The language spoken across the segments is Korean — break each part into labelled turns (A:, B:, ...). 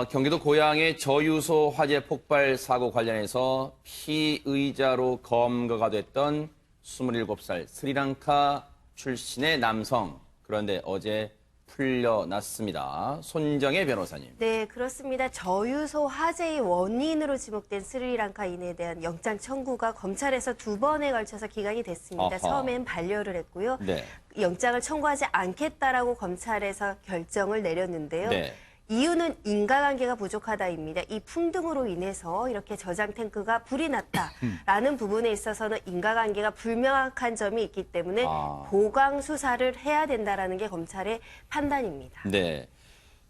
A: 경기도 고양의 저유소 화재 폭발 사고 관련해서 피의자로 검거가 됐던 27살 스리랑카 출신의 남성. 그런데 어제 풀려났습니다. 손정혜 변호사님.
B: 네, 그렇습니다. 저유소 화재의 원인으로 지목된 스리랑카인에 대한 영장 청구가 검찰에서 2번에 걸쳐서 기각이 됐습니다.
A: 어허.
B: 처음엔 반려를 했고요.
A: 네.
B: 영장을 청구하지 않겠다라고 검찰에서 결정을 내렸는데요.
A: 네.
B: 이유는 인과관계가 부족하다입니다. 이 풍등으로 인해서 이렇게 저장 탱크가 불이 났다라는 부분에 있어서는 인과관계가 불명확한 점이 있기 때문에 보강 수사를 해야 된다라는 게 검찰의 판단입니다.
A: 네.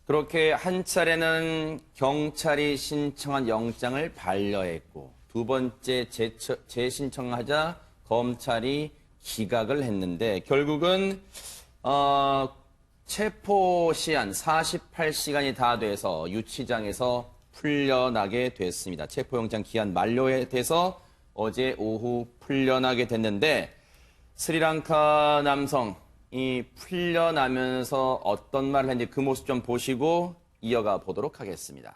A: 그렇게 한 차례는 경찰이 신청한 영장을 반려했고 두 번째 재신청하자 검찰이 기각을 했는데 결국은 체포 시한 48시간이 다 돼서 유치장에서 풀려나게 됐습니다. 체포영장 기한 만료에 돼서 어제 오후 풀려나게 됐는데 스리랑카 남성이 풀려나면서 어떤 말을 했는지 그 모습 좀 보시고 이어가 보도록 하겠습니다.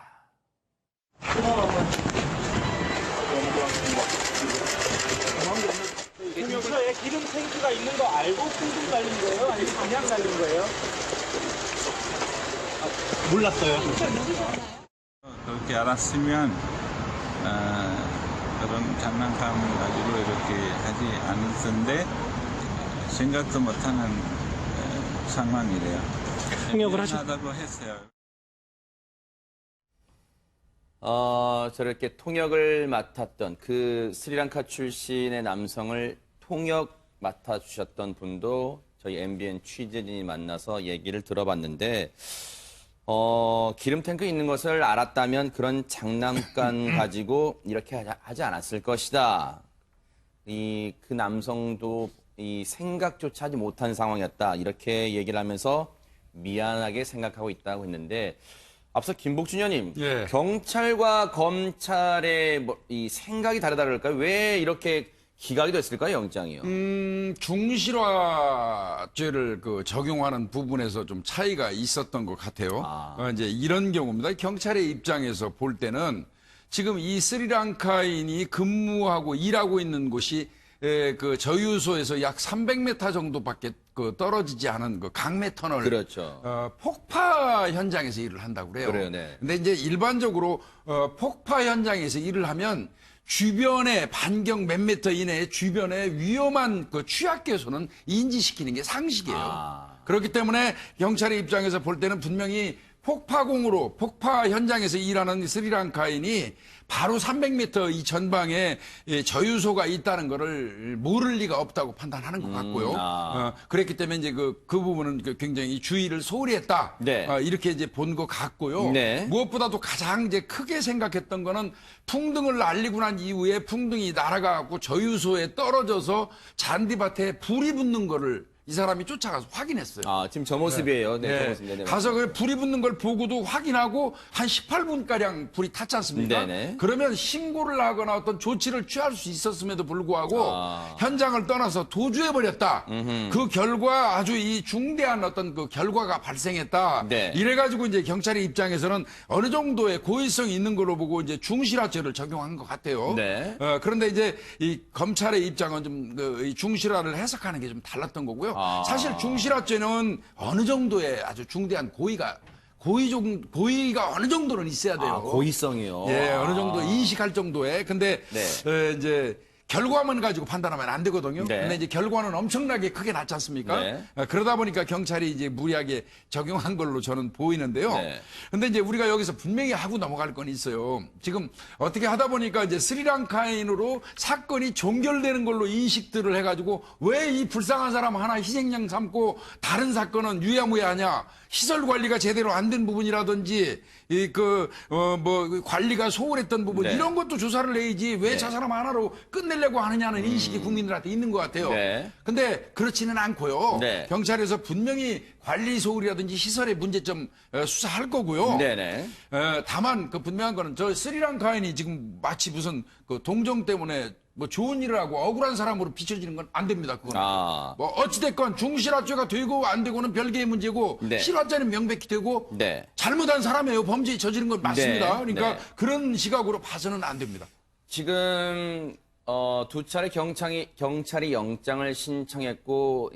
C: 근처에 기름 탱크가 있는 거 알고 풍등 날린 거예요? 아니면 그냥 날린 거예요? 몰랐어요.
D: 그렇게 알았으면 그런 장난감을 가지고 이렇게 하지 않을 텐데 생각도 못하는 상황이래요.
C: 통역을
D: 하다고 했어요.
A: 저렇게 통역을 맡았던 그 스리랑카 출신의 남성을 통역 맡아주셨던 분도 저희 MBN 취재진이 만나서 얘기를 들어봤는데 기름 탱크 있는 것을 알았다면 그런 장난감 가지고 이렇게 하지 않았을 것이다. 그 남성도 이 생각조차 하지 못한 상황이었다. 이렇게 얘기를 하면서 미안하게 생각하고 있다고 했는데 앞서 김복준 의원님,
E: 예.
A: 경찰과 검찰의 이 생각이 다르다 그럴까요? 왜 이렇게 기각이 됐을까요, 영장이요?
E: 중실화죄를 적용하는 부분에서 좀 차이가 있었던 것 같아요. 이제 이런 경우입니다. 경찰의 입장에서 볼 때는 지금 이 스리랑카인이 근무하고 일하고 있는 곳이 그 저유소에서 약 300m 정도밖에 떨어지지 않은 그 강매 터널.
A: 그렇죠.
E: 폭파 현장에서 일을 한다고 그래요.
A: 그래요, 네.
E: 근데 이제 일반적으로 폭파 현장에서 일을 하면 주변에 반경 몇 미터 이내에 주변에 위험한 그 취약계소는 인지시키는 게 상식이에요. 그렇기 때문에 경찰의 입장에서 볼 때는 분명히 폭파공으로 폭파 현장에서 일하는 스리랑카인이 바로 300m 이 전방에 저유소가 있다는 것을 모를 리가 없다고 판단하는 것 같고요. 그랬기 때문에 이제 그 부분은 굉장히 주의를 소홀히 했다.
A: 네.
E: 이렇게 이제 본 것 같고요.
A: 네.
E: 무엇보다도 가장 이제 크게 생각했던 거는 풍등을 날리고 난 이후에 풍등이 날아가고 저유소에 떨어져서 잔디밭에 불이 붙는 거를 이 사람이 쫓아가서 확인했어요.
A: 지금 저 모습이에요. 네, 저 모습. 네네.
E: 가서 그 불이 붙는 걸 보고도 확인하고 한 18분가량 불이 탔지 않습니까?
A: 네네.
E: 그러면 신고를 하거나 어떤 조치를 취할 수 있었음에도 불구하고 현장을 떠나서 도주해버렸다. 그 결과 아주 이 중대한 어떤 그 결과가 발생했다.
A: 네.
E: 이래가지고 이제 경찰의 입장에서는 어느 정도의 고의성이 있는 걸로 보고 이제 중실화죄를 적용한 것 같아요.
A: 네.
E: 그런데 이제 이 검찰의 입장은 좀 이 중실화를 해석하는 게 좀 달랐던 거고요. 사실 중실화죄는 어느 정도의 아주 중대한 고의가 어느 정도는 있어야 돼요.
A: 고의성이요.
E: 예, 어느 정도 인식할 정도의. 근데
A: 네.
E: 이제 결과만 가지고 판단하면 안 되거든요.
A: 네.
E: 근데 이제 결과는 엄청나게 크게 났지 않습니까?
A: 네.
E: 그러다 보니까 경찰이 이제 무리하게 적용한 걸로 저는 보이는데요.
A: 네.
E: 근데 이제 우리가 여기서 분명히 하고 넘어갈 건 있어요. 지금 어떻게 하다 보니까 이제 스리랑카인으로 사건이 종결되는 걸로 인식들을 해가지고 왜 이 불쌍한 사람 하나 희생양 삼고 다른 사건은 유야무야하냐? 시설 관리가 제대로 안 된 부분이라든지 관리가 소홀했던 부분
A: 네.
E: 이런 것도 조사를 해야지 왜 저 사람 하나로 끝내려고 하느냐는 인식이 국민들한테 있는 것 같아요.
A: 네.
E: 근데 그렇지는 않고요.
A: 네.
E: 경찰에서 분명히 관리 소홀이라든지 시설의 문제점 수사할 거고요.
A: 네네.
E: 다만 그 분명한 거는 저 스리랑카인이 지금 마치 무슨 그 동정 때문에 뭐 좋은 일을 하고 억울한 사람으로 비춰지는 건 안 됩니다. 그건.
A: 아.
E: 뭐 어찌됐건 중실화죄가 되고 안 되고는 별개의 문제고
A: 네.
E: 실화죄는 명백히 되고
A: 네.
E: 잘못한 사람이에요. 범죄 저지른 건 맞습니다.
A: 네.
E: 그러니까
A: 네.
E: 그런 시각으로 봐서는 안 됩니다.
A: 지금 두 차례 경찰이 영장을 신청했고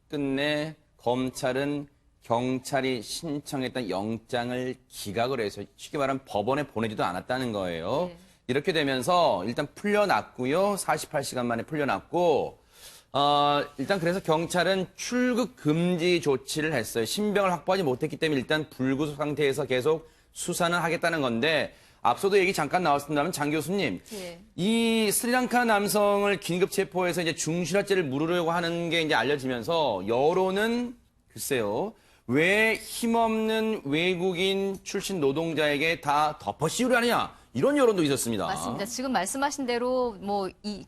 A: 끝내 검찰은 경찰이 신청했던 영장을 기각을 해서 쉽게 말하면 법원에 보내지도 않았다는 거예요.
F: 네.
A: 이렇게 되면서 일단 풀려났고요. 48시간 만에 풀려났고 일단 그래서 경찰은 출국 금지 조치를 했어요. 신병을 확보하지 못했기 때문에 일단 불구속 상태에서 계속 수사는 하겠다는 건데 앞서도 얘기 잠깐 나왔습니다만 장 교수님,
F: 예.
A: 이 스리랑카 남성을 긴급 체포해서 이제 중실화죄를 물으려고 하는 게 이제 알려지면서 여론은 글쎄요. 왜 힘없는 외국인 출신 노동자에게 다 덮어씌우려 하느냐 이런 여론도 있었습니다.
F: 맞습니다. 지금 말씀하신 대로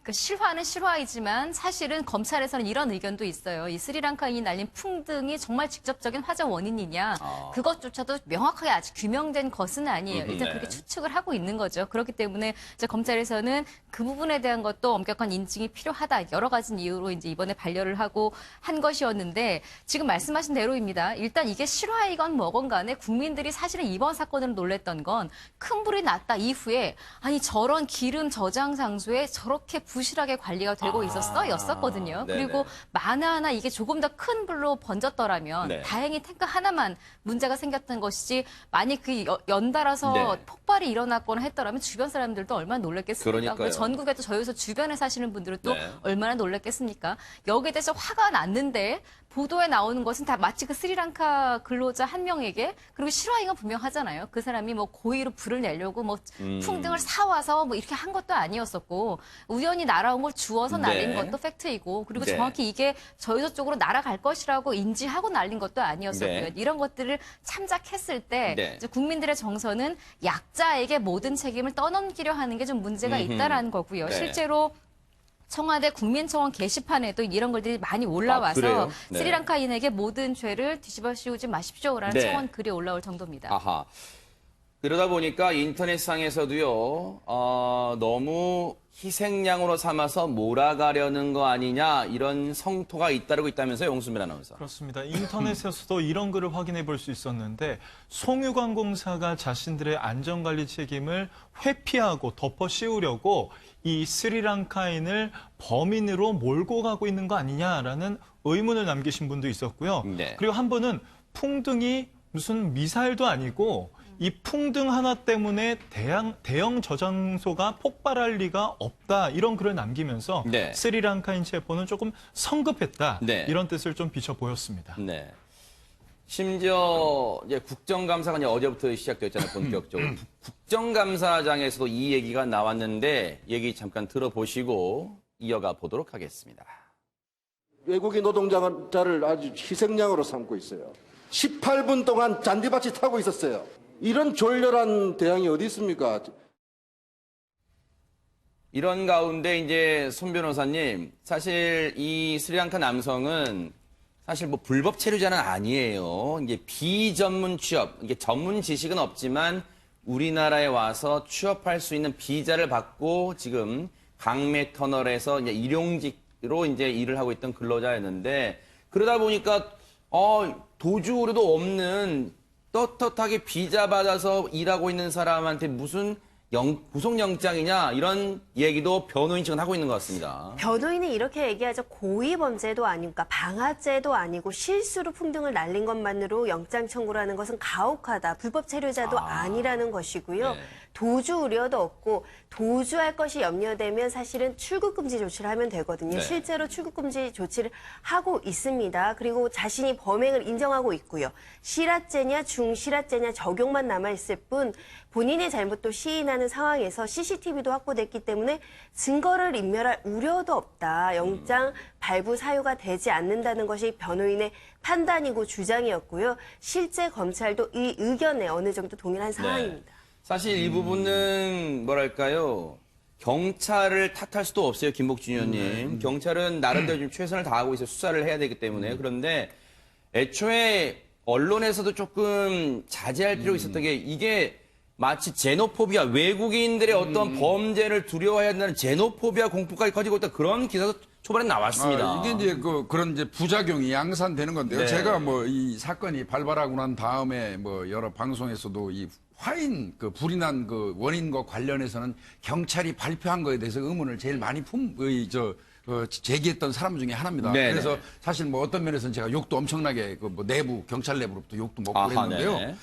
F: 그 실화는 실화이지만 사실은 검찰에서는 이런 의견도 있어요. 이 스리랑카인이 날린 풍등이 정말 직접적인 화재 원인이냐 그것조차도 명확하게 아직 규명된 것은 아니에요. 일단
A: 네.
F: 그렇게 추측을 하고 있는 거죠. 그렇기 때문에 이제 검찰에서는 그 부분에 대한 것도 엄격한 인증이 필요하다. 여러 가지 이유로 이제 이번에 반려를 하고 한 것이었는데 지금 말씀하신 대로입니다. 일단 이게 실화이건 뭐건 간에 국민들이 사실은 이번 사건으로 놀랬던 건 큰 불이 났다 이후에 아니 저런 기름 저장 장소에 저렇게 부실하게 관리가 되고 였었거든요.
A: 네네.
F: 그리고 만화하나 이게 조금 더 큰 불로 번졌더라면
A: 네.
F: 다행히 탱크 하나만 문제가 생겼던 것이지 만약 그 연달아서
A: 네.
F: 폭발이 일어났거나 했더라면 주변 사람들도 얼마나 놀랐겠습니까?
A: 그러니까요.
F: 그리고 전국에 또 저희서 주변에 사시는 분들은 또
A: 네.
F: 얼마나 놀랐겠습니까? 여기에 대해서 화가 났는데 보도에 나오는 것은 다 마치 그 스리랑카 근로자 한 명에게 그리고 실화이가 분명하잖아요. 그 사람이 뭐 고의로 불을 내려고 뭐 풍등을 사와서 뭐 이렇게 한 것도 아니었었고 우연히 날아온 걸 주워서 날린
A: 네.
F: 것도 팩트이고 그리고
A: 네.
F: 정확히 이게 저희도 쪽으로 날아갈 것이라고 인지하고 날린 것도 아니었었고요.
A: 네.
F: 이런 것들을 참작했을 때
A: 네.
F: 이제 국민들의 정서는 약자에게 모든 책임을 떠넘기려 하는 게 좀 문제가 있다라는 거고요.
A: 네.
F: 실제로 청와대 국민청원 게시판에도 이런 글들이 많이 올라와서
A: 그래요? 네.
F: 스리랑카인에게 모든 죄를 뒤집어 씌우지 마십시오라는
A: 네.
F: 청원 글이 올라올 정도입니다.
A: 아하. 그러다 보니까 인터넷상에서도요, 너무 희생양으로 삼아서 몰아가려는 거 아니냐, 이런 성토가 잇따르고 있다면서요, 용수민 아나운서.
G: 그렇습니다. 인터넷에서도 이런 글을 확인해 볼 수 있었는데 송유관공사가 자신들의 안전관리 책임을 회피하고 덮어 씌우려고 이 스리랑카인을 범인으로 몰고 가고 있는 거 아니냐라는 의문을 남기신 분도 있었고요.
A: 네.
G: 그리고 한 분은 풍등이 무슨 미사일도 아니고 이 풍등 하나 때문에 대형 저장소가 폭발할 리가 없다 이런 글을 남기면서
A: 네.
G: 스리랑카인 체포는 조금 성급했다
A: 네.
G: 이런 뜻을 좀 비춰 보였습니다.
A: 네. 심지어 이제 국정감사가 이제 어제부터 시작됐잖아요, 본격적으로. 국정감사장에서도 이 얘기가 나왔는데 얘기 잠깐 들어보시고 이어가 보도록 하겠습니다.
H: 외국인 노동자를 아주 희생양으로 삼고 있어요. 18분 동안 잔디밭이 타고 있었어요. 이런 졸렬한 대항이 어디 있습니까?
A: 이런 가운데 이제 손 변호사님, 사실 이 스리랑카 남성은 사실 뭐 불법 체류자는 아니에요. 이게 비전문 취업, 이게 전문 지식은 없지만 우리나라에 와서 취업할 수 있는 비자를 받고 지금 강매 터널에서 이제 일용직으로 이제 일을 하고 있던 근로자였는데 그러다 보니까 도주 우려도 없는 떳떳하게 비자 받아서 일하고 있는 사람한테 무슨 구속영장이냐 이런 얘기도 변호인 측은 하고 있는 것 같습니다.
B: 변호인은 이렇게 얘기하죠. 고의 범죄도 아니고 그러니까 방화죄도 아니고 실수로 풍등을 날린 것만으로 영장 청구를 하는 것은 가혹하다. 불법 체류자도 아니라는 것이고요.
A: 네.
B: 도주 우려도 없고 도주할 것이 염려되면 사실은 출국금지 조치를 하면 되거든요.
A: 네.
B: 실제로 출국금지 조치를 하고 있습니다. 그리고 자신이 범행을 인정하고 있고요. 실화죄냐 중실화죄냐 적용만 남아있을 뿐 본인의 잘못도 시인하는 상황에서 CCTV도 확보됐기 때문에 증거를 인멸할 우려도 없다. 영장 발부 사유가 되지 않는다는 것이 변호인의 판단이고 주장이었고요. 실제 검찰도 이 의견에 어느 정도 동일한 상황입니다.
A: 사실 이 부분은 뭐랄까요. 경찰을 탓할 수도 없어요, 김복준 의원님. 경찰은 나름대로 좀 최선을 다하고 있어요. 수사를 해야 되기 때문에. 그런데 애초에 언론에서도 조금 자제할 필요가 있었던 게 이게 마치 제노포비아, 외국인들의 어떤 범죄를 두려워해야 한다는 제노포비아 공포까지 커지고 있다. 그런 기사도 초반에 나왔습니다.
E: 이게 이제 그런 이제 부작용이 양산되는 건데요.
A: 네.
E: 제가 뭐 이 사건이 발발하고 난 다음에 뭐 여러 방송에서도 이 화인 그 불이 난 그 원인과 관련해서는 경찰이 발표한 거에 대해서 의문을 제일 많이 제기했던 사람 중에 하나입니다.
A: 네네.
E: 그래서 사실 뭐 어떤 면에서는 제가 욕도 엄청나게 그 뭐 내부 경찰 내부로부터 욕도 먹고
A: 아하,
E: 그랬는데요.
A: 네네.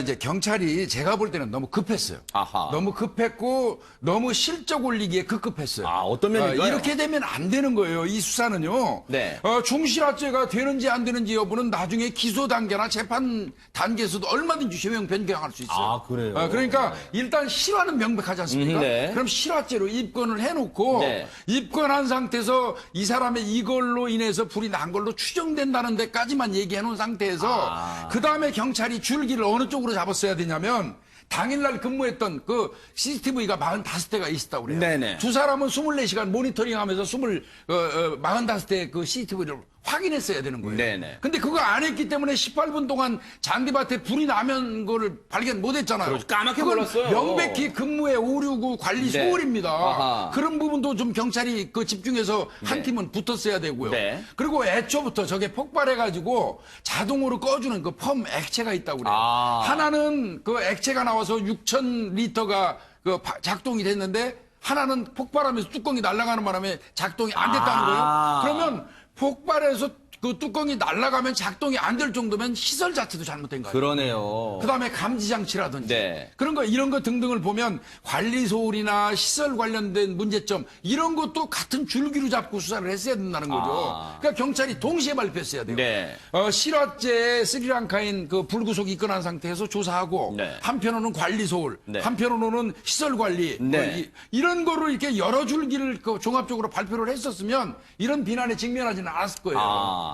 E: 이제 경찰이 제가 볼 때는 너무 급했어요.
A: 아하.
E: 너무 급했고 너무 실적 올리기에 급급했어요.
A: 아, 어떤 면인가요?
E: 이렇게 되면 안 되는 거예요. 이 수사는요.
A: 네.
E: 중실화죄가 되는지 안 되는지 여부는 나중에 기소 단계나 재판 단계에서도 얼마든지 죄명 변경할 수 있어요.
A: 아, 그래요?
E: 그러니까 일단 실화는 명백하지 않습니까?
A: 네.
E: 그럼 실화죄로 입건을 해놓고
A: 네.
E: 입건한 상태에서 이 사람의 이걸로 인해서 불이 난 걸로 추정된다는 데까지만 얘기해 놓은 상태에서 그 다음에 경찰이 줄기를 어느 쪽으로 잡았어야 되냐면 당일날 근무했던 그 CCTV가 45대가 있었다고 그래요.
A: 네네.
E: 두 사람은 24시간 모니터링하면서 45대 그 CCTV를 확인했어야 되는 거예요.
A: 네네.
E: 근데 그거 안 했기 때문에 18분 동안 잔디밭에 불이 나면 거를 발견 못 했잖아요.
A: 그렇죠. 까맣게
E: 그건
A: 몰랐어요.
E: 명백히 근무의 오류고 관리
A: 네.
E: 소홀입니다.
A: 아하.
E: 그런 부분도 좀 경찰이 그 집중해서 한
A: 네.
E: 팀은 붙었어야 되고요.
A: 네.
E: 그리고 애초부터 저게 폭발해가지고 자동으로 꺼주는 그 펌 액체가 있다고 그래요. 하나는 그 액체가 나와서 6,000리터가 그 작동이 됐는데 하나는 폭발하면서 뚜껑이 날아가는 바람에 작동이 안 됐다는 거예요. 그러면 폭발해서 그 뚜껑이 날아가면 작동이 안 될 정도면 시설 자체도 잘못된 거예요.
A: 그러네요.
E: 그다음에 감지 장치라든지
A: 네.
E: 그런 거 이런 거 등등을 보면 관리 소홀이나 시설 관련된 문제점 이런 것도 같은 줄기로 잡고 수사를 했어야 된다는 거죠. 그러니까 경찰이 동시에 발표했어야 돼요.
A: 네.
E: 실화죄 스리랑카인 그 불구속 입건한 상태에서 조사하고
A: 네.
E: 한편으로는 관리 소홀,
A: 네.
E: 한편으로는 시설 관리
A: 네.
E: 이런 거를 이렇게 여러 줄기를 그 종합적으로 발표를 했었으면 이런 비난에 직면하지는 않았을 거예요.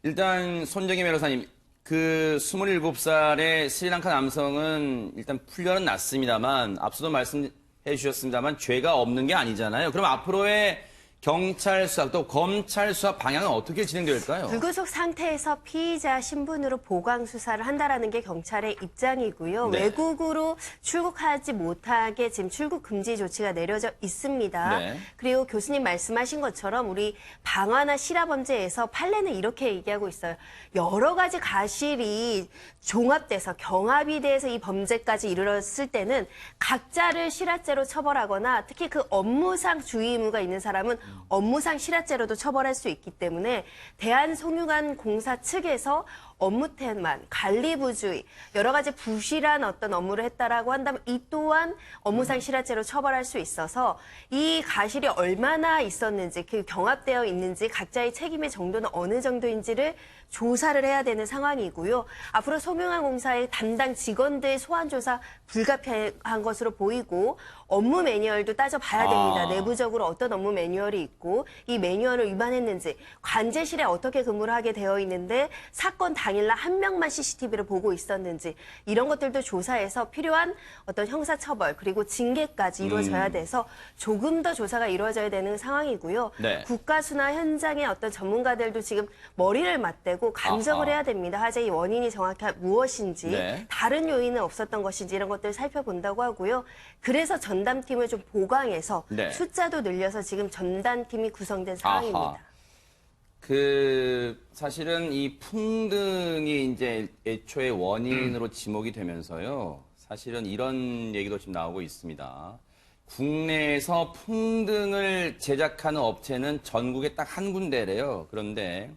A: 일단 손정희 변호사님, 그 27살의 스리랑카 남성은 일단 풀려는 났습니다만 앞서도 말씀해 주셨습니다만 죄가 없는 게 아니잖아요. 그럼 앞으로의 경찰 수사 또 검찰 수사 방향은 어떻게 진행될까요?
B: 불구속 상태에서 피의자 신분으로 보강 수사를 한다라는 게 경찰의 입장이고요.
A: 네.
B: 외국으로 출국하지 못하게 지금 출국 금지 조치가 내려져 있습니다.
A: 네.
B: 그리고 교수님 말씀하신 것처럼 우리 방화나 실화 범죄에서 판례는 이렇게 얘기하고 있어요. 여러 가지 가실이 종합돼서 경합이 돼서 이 범죄까지 이르렀을 때는 각자를 실화죄로 처벌하거나 특히 그 업무상 주의 의무가 있는 사람은 업무상 실화죄로도 처벌할 수 있기 때문에 대한송유관공사 측에서 업무 태만, 관리부주의, 여러 가지 부실한 어떤 업무를 했다라고 한다면 이 또한 업무상 실화죄로 처벌할 수 있어서 이 가실이 얼마나 있었는지, 그 경합되어 있는지 각자의 책임의 정도는 어느 정도인지를 조사를 해야 되는 상황이고요. 앞으로 송유관공사의 담당 직원들 소환 조사 불가피한 것으로 보이고 업무 매뉴얼도 따져봐야 됩니다. 내부적으로 어떤 업무 매뉴얼이 있고 이 매뉴얼을 위반했는지, 관제실에 어떻게 근무를 하게 되어 있는데 사건 당일날 한 명만 CCTV를 보고 있었는지 이런 것들도 조사해서 필요한 어떤 형사처벌 그리고 징계까지 이루어져야 돼서 조금 더 조사가 이루어져야 되는 상황이고요.
A: 네.
B: 국가수나 현장의 어떤 전문가들도 지금 머리를 맞대고 감정을 해야 됩니다. 화재의 원인이 정확히 무엇인지,
A: 네.
B: 다른 요인은 없었던 것인지 이런 것들을 살펴본다고 하고요. 그래서 전담팀을 좀 보강해서
A: 네.
B: 숫자도 늘려서 지금 전담팀이 구성된 상황입니다.
A: 사실은 이 풍등이 이제 애초에 원인으로 지목이 되면서요. 사실은 이런 얘기도 지금 나오고 있습니다. 국내에서 풍등을 제작하는 업체는 전국에 딱 한 군데래요. 그런데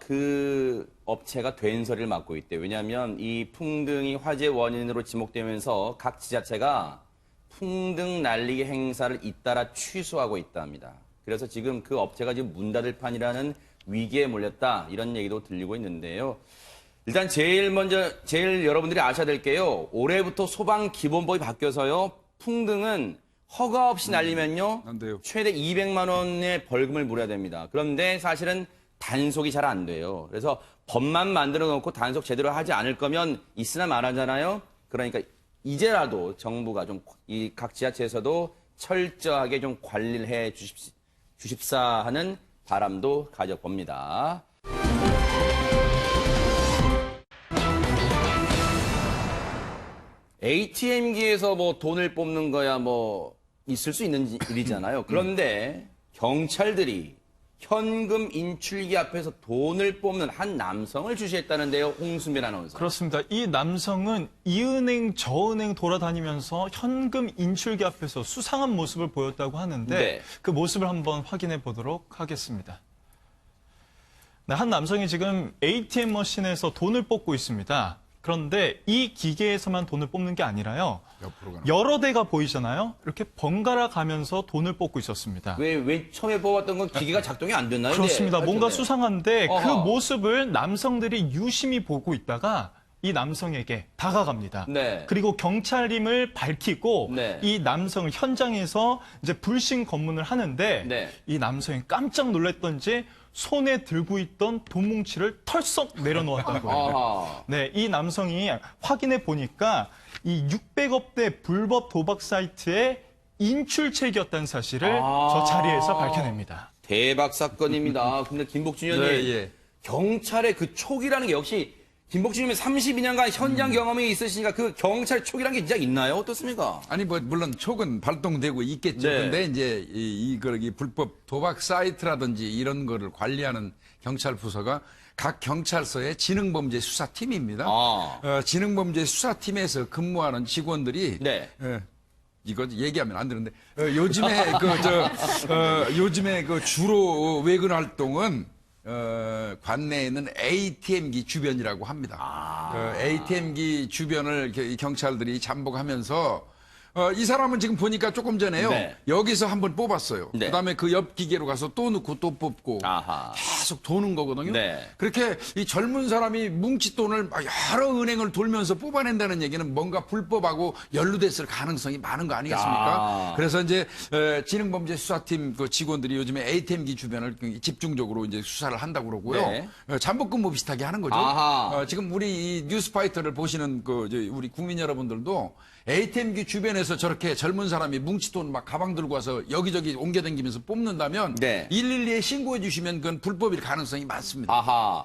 A: 그 업체가 된소리를 맡고 있대요. 왜냐하면 이 풍등이 화재 원인으로 지목되면서 각 지자체가 풍등 날리기 행사를 잇따라 취소하고 있답니다. 그래서 지금 그 업체가 지금 문 닫을 판이라는 위기에 몰렸다 이런 얘기도 들리고 있는데요. 일단 제일 여러분들이 아셔야 될 게요. 올해부터 소방기본법이 바뀌어서요. 풍등은 허가 없이 날리면요.
E: 안 돼요.
A: 최대 200만 원의 벌금을 물어야 됩니다. 그런데 사실은 단속이 잘 안 돼요. 그래서 법만 만들어 놓고 단속 제대로 하지 않을 거면 있으나 말하잖아요. 그러니까 이제라도 정부가 좀 이 각 지자체에서도 철저하게 좀 관리를 해 주십사 하는 바람도 가져봅니다. ATM기에서 뭐 돈을 뽑는 거야 뭐 있을 수 있는 일이잖아요. 그런데 경찰들이 현금 인출기 앞에서 돈을 뽑는 한 남성을 주시했다는데요. 홍순빈 아나운서.
G: 그렇습니다. 이 남성은 이 은행 저 은행 돌아다니면서 현금 인출기 앞에서 수상한 모습을 보였다고 하는데
A: 네.
G: 그 모습을 한번 확인해 보도록 하겠습니다. 네, 한 남성이 지금 ATM 머신에서 돈을 뽑고 있습니다. 그런데 이 기계에서만 돈을 뽑는 게 아니라요. 여러 대가 보이잖아요. 이렇게 번갈아 가면서 돈을 뽑고 있었습니다.
A: 왜 처음에 뽑았던 건 기계가 작동이 안 됐나요?
G: 그렇습니다.
A: 네.
G: 뭔가 수상한데 그
A: 어허.
G: 모습을 남성들이 유심히 보고 있다가 이 남성에게 다가갑니다.
A: 네.
G: 그리고 경찰임을 밝히고
A: 네.
G: 이 남성을 현장에서 이제 불신 검문을 하는데
A: 네.
G: 이 남성이 깜짝 놀랐던지 손에 들고 있던 돈 뭉치를 털썩 내려놓았다고 해요.
A: 아하.
G: 네, 이 남성이 확인해 보니까 이 600억대 불법 도박 사이트의 인출책이었다는 사실을 저 자리에서 밝혀냅니다.
A: 대박 사건입니다. 근데 김복준 의원님,
E: 네, 예.
A: 경찰의 그 촉이라는 게 역시 김복준 의원님 32년간 현장 경험이 있으시니까 그 경찰 촉이라는 게 진짜 있나요? 어떻습니까?
E: 아니 뭐 물론 촉은 발동되고 있겠죠.
A: 네.
E: 근데 이제 이 불법 도박 사이트라든지 이런 거를 관리하는 경찰 부서가 각 경찰서의 지능범죄 수사팀입니다. 지능범죄 수사팀에서 근무하는 직원들이
A: 네.
E: 이거 얘기하면 안 되는데 요즘에 요즘에 그 주로 외근 활동은 관내에 있는 ATM기 주변이라고 합니다. ATM기 주변을 경찰들이 잠복하면서 이 사람은 지금 보니까 조금 전에요.
A: 네.
E: 여기서 한번 뽑았어요.
A: 네.
E: 그다음에 그 옆 기계로 가서 또 넣고 또 뽑고
A: 아하.
E: 계속 도는 거거든요.
A: 네.
E: 그렇게 이 젊은 사람이 뭉칫돈을 막 여러 은행을 돌면서 뽑아낸다는 얘기는 뭔가 불법하고 연루됐을 가능성이 많은 거 아니겠습니까?
A: 아.
E: 그래서 이제 지능범죄 수사팀 그 직원들이 요즘에 ATM기 주변을 집중적으로 이제 수사를 한다고 그러고요.
A: 네.
E: 잠복근무 비슷하게 하는 거죠.
A: 아하.
E: 지금 우리 이 뉴스파이터를 보시는 우리 국민 여러분들도 ATM기 주변에서 저렇게 젊은 사람이 뭉치돈 막 가방 들고 와서 여기저기 옮겨다니면서 뽑는다면
A: 네.
E: 112에 신고해 주시면 그건 불법일 가능성이 많습니다.
A: 아하.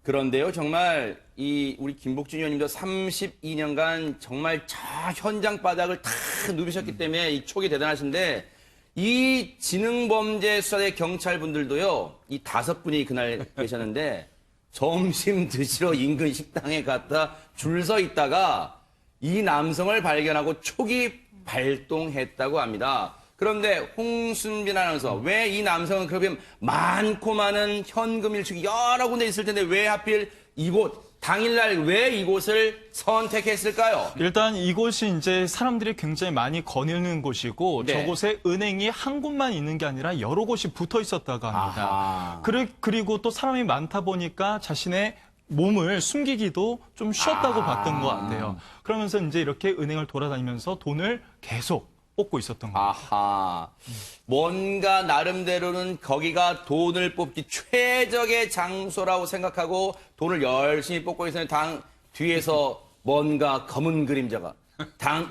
A: 그런데요, 정말 우리 김복준 의원님도 32년간 정말 저 현장 바닥을 다 누비셨기 때문에 이 촉이 대단하신데 이 지능범죄 수사대 경찰분들도요, 이 5분이 그날 계셨는데 점심 드시러 인근 식당에 갔다 줄 서 있다가 이 남성을 발견하고 촉이 발동했다고 합니다. 그런데 홍순빈 아나운서, 왜 이 남성은 그렇게 많고 많은 현금 일축이 여러 군데 있을 텐데 왜 하필 이곳, 당일날 왜 이곳을 선택했을까요?
G: 일단 이곳이 이제 사람들이 굉장히 많이 거느는 곳이고
A: 네.
G: 저곳에 은행이 한 곳만 있는 게 아니라 여러 곳이 붙어 있었다고 합니다.
A: 아하.
G: 그리고 또 사람이 많다 보니까 자신의 몸을 숨기기도 좀 쉬었다고 봤던 것 같아요. 그러면서 이제 이렇게 은행을 돌아다니면서 돈을 계속 뽑고 있었던 거예요.
A: 아하. 뭔가 나름대로는 거기가 돈을 뽑기 최적의 장소라고 생각하고 돈을 열심히 뽑고 있었는데 뒤에서 뭔가 검은 그림자가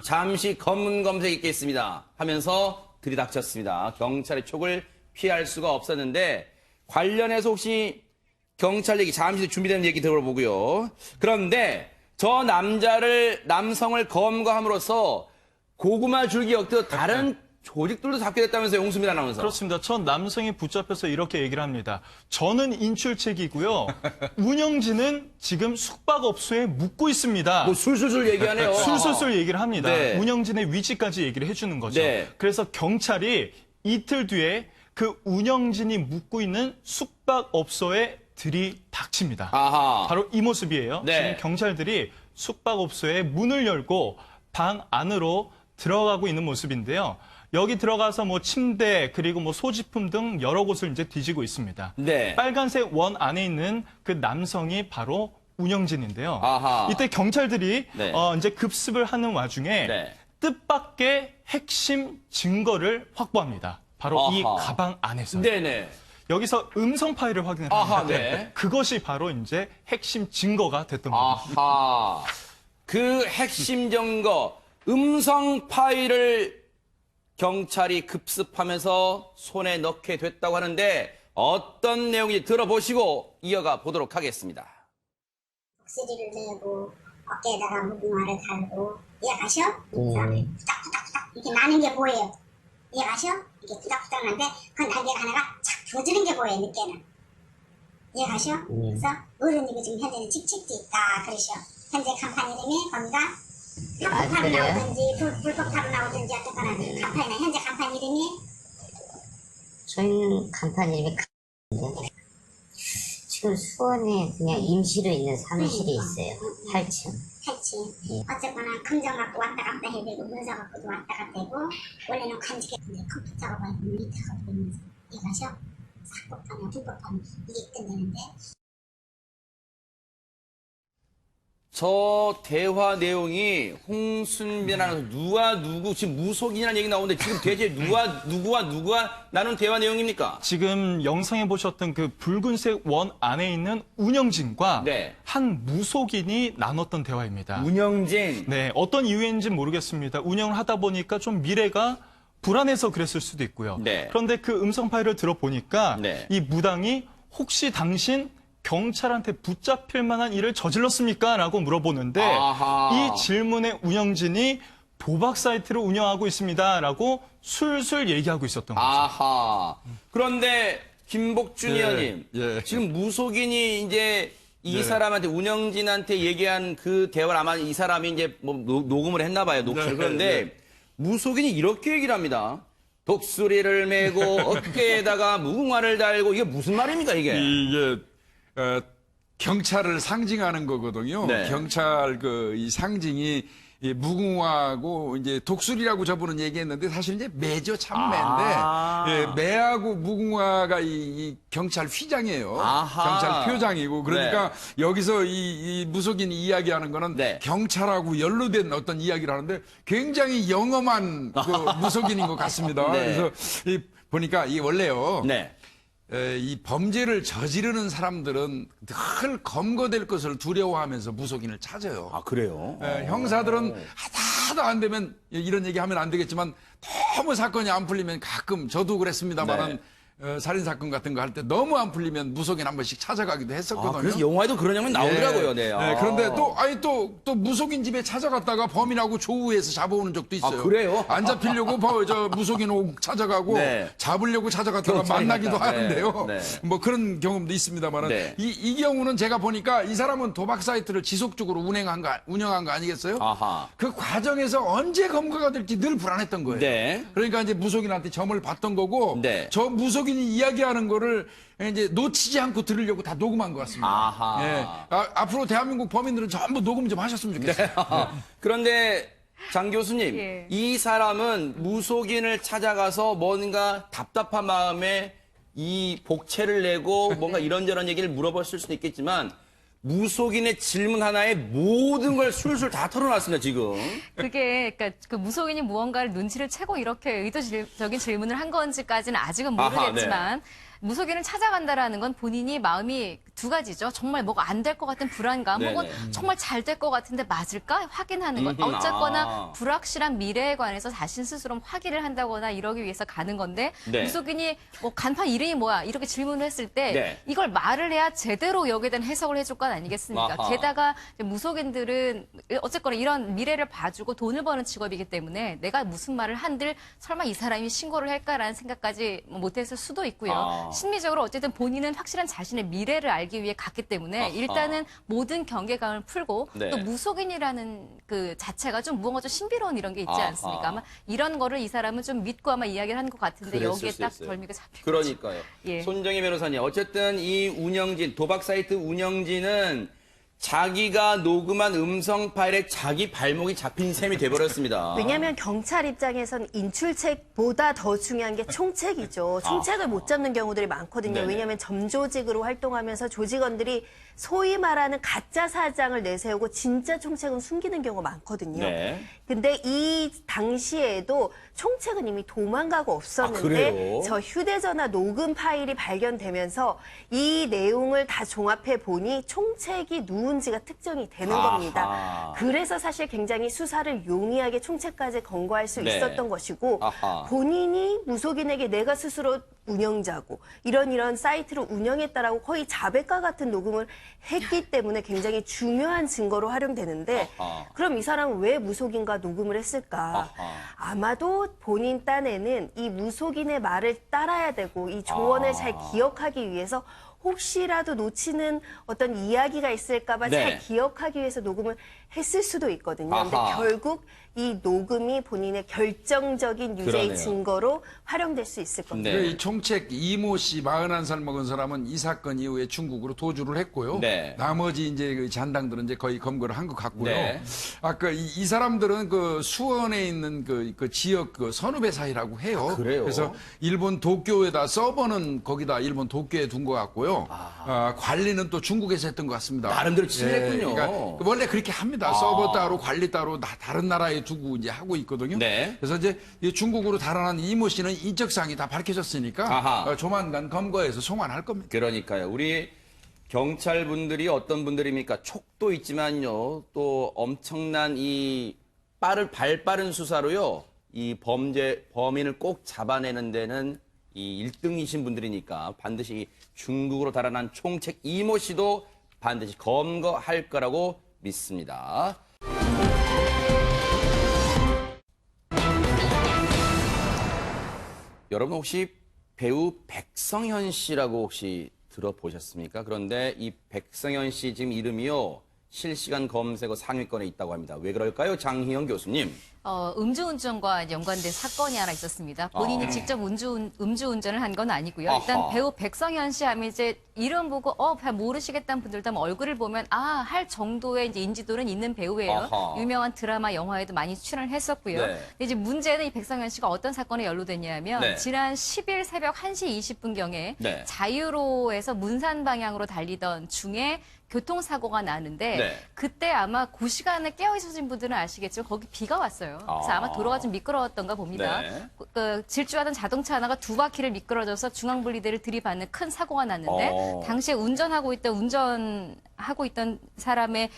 A: 잠시 검은 검색 있겠습니다 하면서 들이닥쳤습니다. 경찰의 촉을 피할 수가 없었는데 관련해서 혹시 경찰 얘기 잠시 준비된 얘기 들어보고요. 그런데 저 남성을 검거함으로써 고구마 줄기 엮듯 다른 조직들도 잡게 됐다면서요, 홍수민 아나운서.
G: 그렇습니다. 전 남성이 붙잡혀서 이렇게 얘기를 합니다. 저는 인출책이고요. 운영진은 지금 숙박업소에 묵고 있습니다.
A: 뭐 술술술 얘기하네요.
G: 술술술 얘기를 합니다.
A: 네.
G: 운영진의 위치까지 얘기를 해주는 거죠.
A: 네.
G: 그래서 경찰이 이틀 뒤에 그 운영진이 묵고 있는 숙박업소에 들이닥칩니다.
A: 아하.
G: 바로 이 모습이에요.
A: 네.
G: 지금 경찰들이 숙박업소의 문을 열고 방 안으로 들어가고 있는 모습인데요. 여기 들어가서 뭐 침대 그리고 뭐 소지품 등 여러 곳을 이제 뒤지고 있습니다.
A: 네.
G: 빨간색 원 안에 있는 그 남성이 바로 운영진인데요.
A: 아하.
G: 이때 경찰들이
A: 네.
G: 이제 급습을 하는 와중에
A: 네.
G: 뜻밖의 핵심 증거를 확보합니다. 바로 이
A: 아하.
G: 가방 안에서.
A: 네네.
G: 여기서 음성 파일을 확인을
A: 아하,
G: 합니다.
A: 네.
G: 그것이 바로 이제 핵심 증거가 됐던 겁니다.
A: 아하. 그 핵심 증거, 음성 파일을 경찰이 급습하면서 손에 넣게 됐다고 하는데 어떤 내용인지 들어보시고 이어가 보도록 하겠습니다.
I: 목소리를 내고 어깨에다가 무궁화를 달고 이해가셔? 후딱후딱후딱 이렇게 나는 게 보여요. 이해가셔? 이렇게 후딱후딱 나는데 그 날개가 하나가 착 펴지는 게 보여요, 늦게는. 이해가셔? 그래서 어른이고 지금 현재는 직책지 있다 그러셔. 현재 간판 이름이 거기가 합법탑으로 나오든지 불법탑으로 나오든지 어쨌거나 간판이나 현재 간판 이름이
J: 저희는 간판 이름이 지금 수원에 그냥 임시로 있는 사무실이 있어요. 8층.
I: 8층. 어쨌거나 금전 갖고 왔다 갔다 해야 되고 문서 갖고도 왔다 갔다 되고 원래는 간직했는데 컴퓨터가 모니터가 되면서 이해가셔? 사법하면 불법하면 이게 끝내는데
A: 저 대화 내용이 홍순빈 아나운서 누가 누구 지금 무속인이라는 얘기 나오는데 지금 대체 누구와 누가 나눈 대화 내용입니까?
G: 지금 영상에 보셨던 그 붉은색 원 안에 있는 운영진과
A: 네.
G: 한 무속인이 나눴던 대화입니다.
A: 운영진.
G: 네, 어떤 이유인지 모르겠습니다. 운영을 하다 보니까 좀 미래가 불안해서 그랬을 수도 있고요.
A: 네.
G: 그런데 그 음성 파일을 들어보니까
A: 네.
G: 이 무당이 혹시 당신 경찰한테 붙잡힐 만한 일을 저질렀습니까? 라고 물어보는데
A: 아하.
G: 이 질문에 운영진이 도박 사이트를 운영하고 있습니다. 라고 술술 얘기하고 있었던 거죠.
A: 아하. 그런데 김복준 의원님,
E: 예.
A: 지금 무속인이 이제 이 사람한테 운영진한테 얘기한 그 대화를 아마 이 사람이 이제 뭐 녹음을 했나 봐요. 녹취를. 그런데 무속인이 이렇게 얘기를 합니다. 독수리를 메고 어깨에다가 무궁화를 달고 이게 무슨 말입니까 이게?
E: 이게 경찰을 상징하는 거거든요.
A: 네.
E: 경찰 이 상징이 이 무궁화하고 이제 독수리라고 저분은 얘기했는데 사실 이제 매죠 참매인데 예, 매하고 무궁화가 이 경찰 휘장이에요.
A: 아하.
E: 경찰 표장이고 그러니까 여기서 이 무속인이 이야기하는 거는
A: 네.
E: 경찰하고 연루된 어떤 이야기를 하는데 굉장히 영험한 그 무속인인 것 같습니다.
A: 네.
E: 그래서 보니까 이 원래요.
A: 네.
E: 이 범죄를 저지르는 사람들은 늘 검거될 것을 두려워하면서 무속인을 찾아요.
A: 아 그래요?
E: 형사들은 하다도 안 되면 이런 얘기하면 안 되겠지만 너무 사건이 안 풀리면 가끔 저도 그랬습니다만은 살인사건 같은 거 할 때 너무 안 풀리면 무속인 한 번씩 찾아가기도 했었거든요.
A: 아, 그래서 영화에도 그런 장면 나오더라고요. 네.
E: 네, 그런데 또 무속인 집에 찾아갔다가 범인하고 조우해서 잡아오는 적도 있어요.
A: 아, 그래요?
E: 안 잡히려고 저 무속인 찾아가고
A: 네.
E: 잡으려고 찾아갔다가
A: 경찰이
E: 만나기도
A: 갔다.
E: 하는데요.
A: 네.
E: 뭐 그런 경험도 있습니다만은
A: 네.
E: 이 경우는 제가 보니까 이 사람은 도박 사이트를 지속적으로 운영한 거 아니겠어요?
A: 아하.
E: 그 과정에서 언제 검거가 될지 늘 불안했던 거예요.
A: 네.
E: 그러니까 이제 무속인한테 점을 봤던 거고
A: 네.
E: 저 무속인이 이야기하는 거를 이제 놓치지 않고 들으려고 다 녹음한 것 같습니다.
A: 아하.
E: 예. 앞으로 대한민국 범인들은 전부 녹음 좀 하셨으면 좋겠어요.
A: 그런데 장 교수님,
F: 예.
A: 이 사람은 무속인을 찾아가서 뭔가 답답한 마음에 이 복채를 내고 뭔가 이런저런 얘기를 물어봤을 수도 있겠지만 무속인의 질문 하나에 모든 걸 술술 다 털어놨습니다, 지금.
F: 그게 그러니까 그 무속인이 무언가를 눈치를 채고 이렇게 의도적인 질문을 한 건지까지는 아직은 모르겠지만 무속인을 찾아간다라는 건 본인이 마음이 두 가지죠. 정말 뭐가 안 될 것 같은 불안감,
A: 네네.
F: 혹은 정말 잘 될 것 같은데 맞을까 확인하는 것. 어쨌거나 불확실한 미래에 관해서 자신 스스로 확인을 한다거나 이러기 위해서 가는 건데
A: 네.
F: 무속인이 뭐 간판 이름이 뭐야 이렇게 질문을 했을 때
A: 네.
F: 이걸 말을 해야 제대로 여기에 대한 해석을 해줄 건 아니겠습니까?
A: 아하.
F: 게다가 이제 무속인들은 어쨌거나 이런 미래를 봐주고 돈을 버는 직업이기 때문에 내가 무슨 말을 한들 설마 이 사람이 신고를 할까라는 생각까지 못했을 수도 있고요.
A: 아.
F: 심리적으로 어쨌든 본인은 확실한 자신의 미래를 알기 위해 갔기 때문에
A: 아하.
F: 일단은 모든 경계감을 풀고
A: 네.
F: 또 무속인이라는 그 자체가 좀 무언가 좀 신비로운 이런 게 있지
A: 아하.
F: 않습니까? 아마 이런 거를 이 사람은 좀 믿고 아마 이야기를 한 것 같은데
A: 그랬을
F: 여기에
A: 수
F: 딱
A: 있어요.
F: 덜미가 잡힌 거죠.
A: 그러니까요.
F: 예.
A: 손정희 변호사님, 어쨌든 이 운영진, 도박 사이트 운영진은 자기가 녹음한 음성 파일에 자기 발목이 잡힌 셈이 돼버렸습니다.
B: 왜냐하면 경찰 입장에선 인출책보다 더 중요한 게 총책이죠. 총책을 못 잡는 경우들이 많거든요.
A: 네네.
B: 왜냐하면 점조직으로 활동하면서 조직원들이 소위 말하는 가짜 사장을 내세우고 진짜 총책은 숨기는 경우가 많거든요.
A: 네.
B: 근데 이 당시에도 총책은 이미 도망가고
A: 아,
B: 없었는데
A: 그래요?
B: 저 휴대전화 녹음 파일이 발견되면서 이 내용을 다 종합해 보니 총책이 누군지 누군지가 특정이 되는
A: 아하.
B: 겁니다. 그래서 사실 굉장히 수사를 용이하게 총책까지 검거할 수
A: 네.
B: 있었던 것이고
A: 아하.
B: 본인이 무속인에게 내가 스스로 운영자고 이런 사이트를 운영했다라고 거의 자백과 같은 녹음을 했기 때문에 굉장히 중요한 증거로 활용되는데
A: 아하.
B: 그럼 이 사람은 왜 무속인과 녹음을 했을까?
A: 아하.
B: 아마도 본인 딴에는 이 무속인의 말을 따라야 되고 이 조언을 잘 기억하기 위해서 혹시라도 놓치는 어떤 이야기가 있을까봐
A: 네.
B: 잘 기억하기 위해서 녹음을 했을 수도 있거든요. 근데
A: 아하.
B: 결국 이 녹음이 본인의 결정적인 유죄의
A: 그러네요.
B: 증거로 활용될 수 있을 겁니다.
A: 네.
E: 이 총책 이모 씨 41살 먹은 사람은 이 사건 이후에 중국으로 도주를 했고요.
A: 네.
E: 나머지 이제 그 잔당들은 이제 거의 검거를 한 것 같고요.
A: 네.
E: 아까 이 사람들은 그 수원에 있는 그 지역 그 선후배 사이라고 해요.
A: 아, 그래요?
E: 그래서 일본 도쿄에다 서버는 거기다 일본 도쿄에 둔 것 같고요. 관리는 또 중국에서 했던 것 같습니다.
A: 나름대로 친했군요.
E: 그러니까 원래 그렇게 합니다. 서버 따로 관리 따로 다른 나라에 두고 이제 하고 있거든요.
A: 네.
E: 그래서 이제 이 중국으로 달아난 이모 씨는 인적사항이 다 밝혀졌으니까
A: 아하.
E: 조만간 검거해서 송환할 겁니다.
A: 그러니까요. 우리 경찰분들이 어떤 분들입니까? 촉도 있지만요. 또 엄청난 이 발빠른 수사로요. 이 범인을 꼭 잡아내는 데는 이 1등이신 분들이니까 반드시 중국으로 달아난 총책 이모 씨도 반드시 검거할 거라고 믿습니다. 여러분 혹시 배우 백성현 씨라고 혹시 들어보셨습니까? 그런데 이 백성현 씨 지금 이름이요. 실시간 검색어 상위권에 있다고 합니다. 왜 그럴까요? 장희영 교수님.
F: 음주운전과 연관된 사건이 하나 있었습니다. 본인이 직접 음주운전을 한 건 아니고요. 일단
A: 아하.
F: 배우 백성현 씨 하면 이제 이름 보고 잘 모르시겠다는 분들도 얼굴을 보면 할 정도의 이제 인지도는 있는 배우예요.
A: 아하.
F: 유명한 드라마, 영화에도 많이 출연을 했었고요.
A: 네.
F: 근데 이제 문제는 이 백성현 씨가 어떤 사건에 연루됐냐면
A: 네.
F: 지난 10일 새벽 1시 20분경에
A: 네.
F: 자유로에서 문산 방향으로 달리던 중에 교통사고가 나는데
A: 네.
F: 그때 아마 그 시간에 깨어 있으신 분들은 아시겠지만 거기 비가 왔어요. 그래서 아마 도로가 좀 미끄러웠던가 봅니다.
A: 네.
F: 질주하던 자동차 하나가 두 바퀴를 미끄러져서 중앙분리대를 들이받는 큰 사고가 났는데 당시에 운전하고 있던 사람의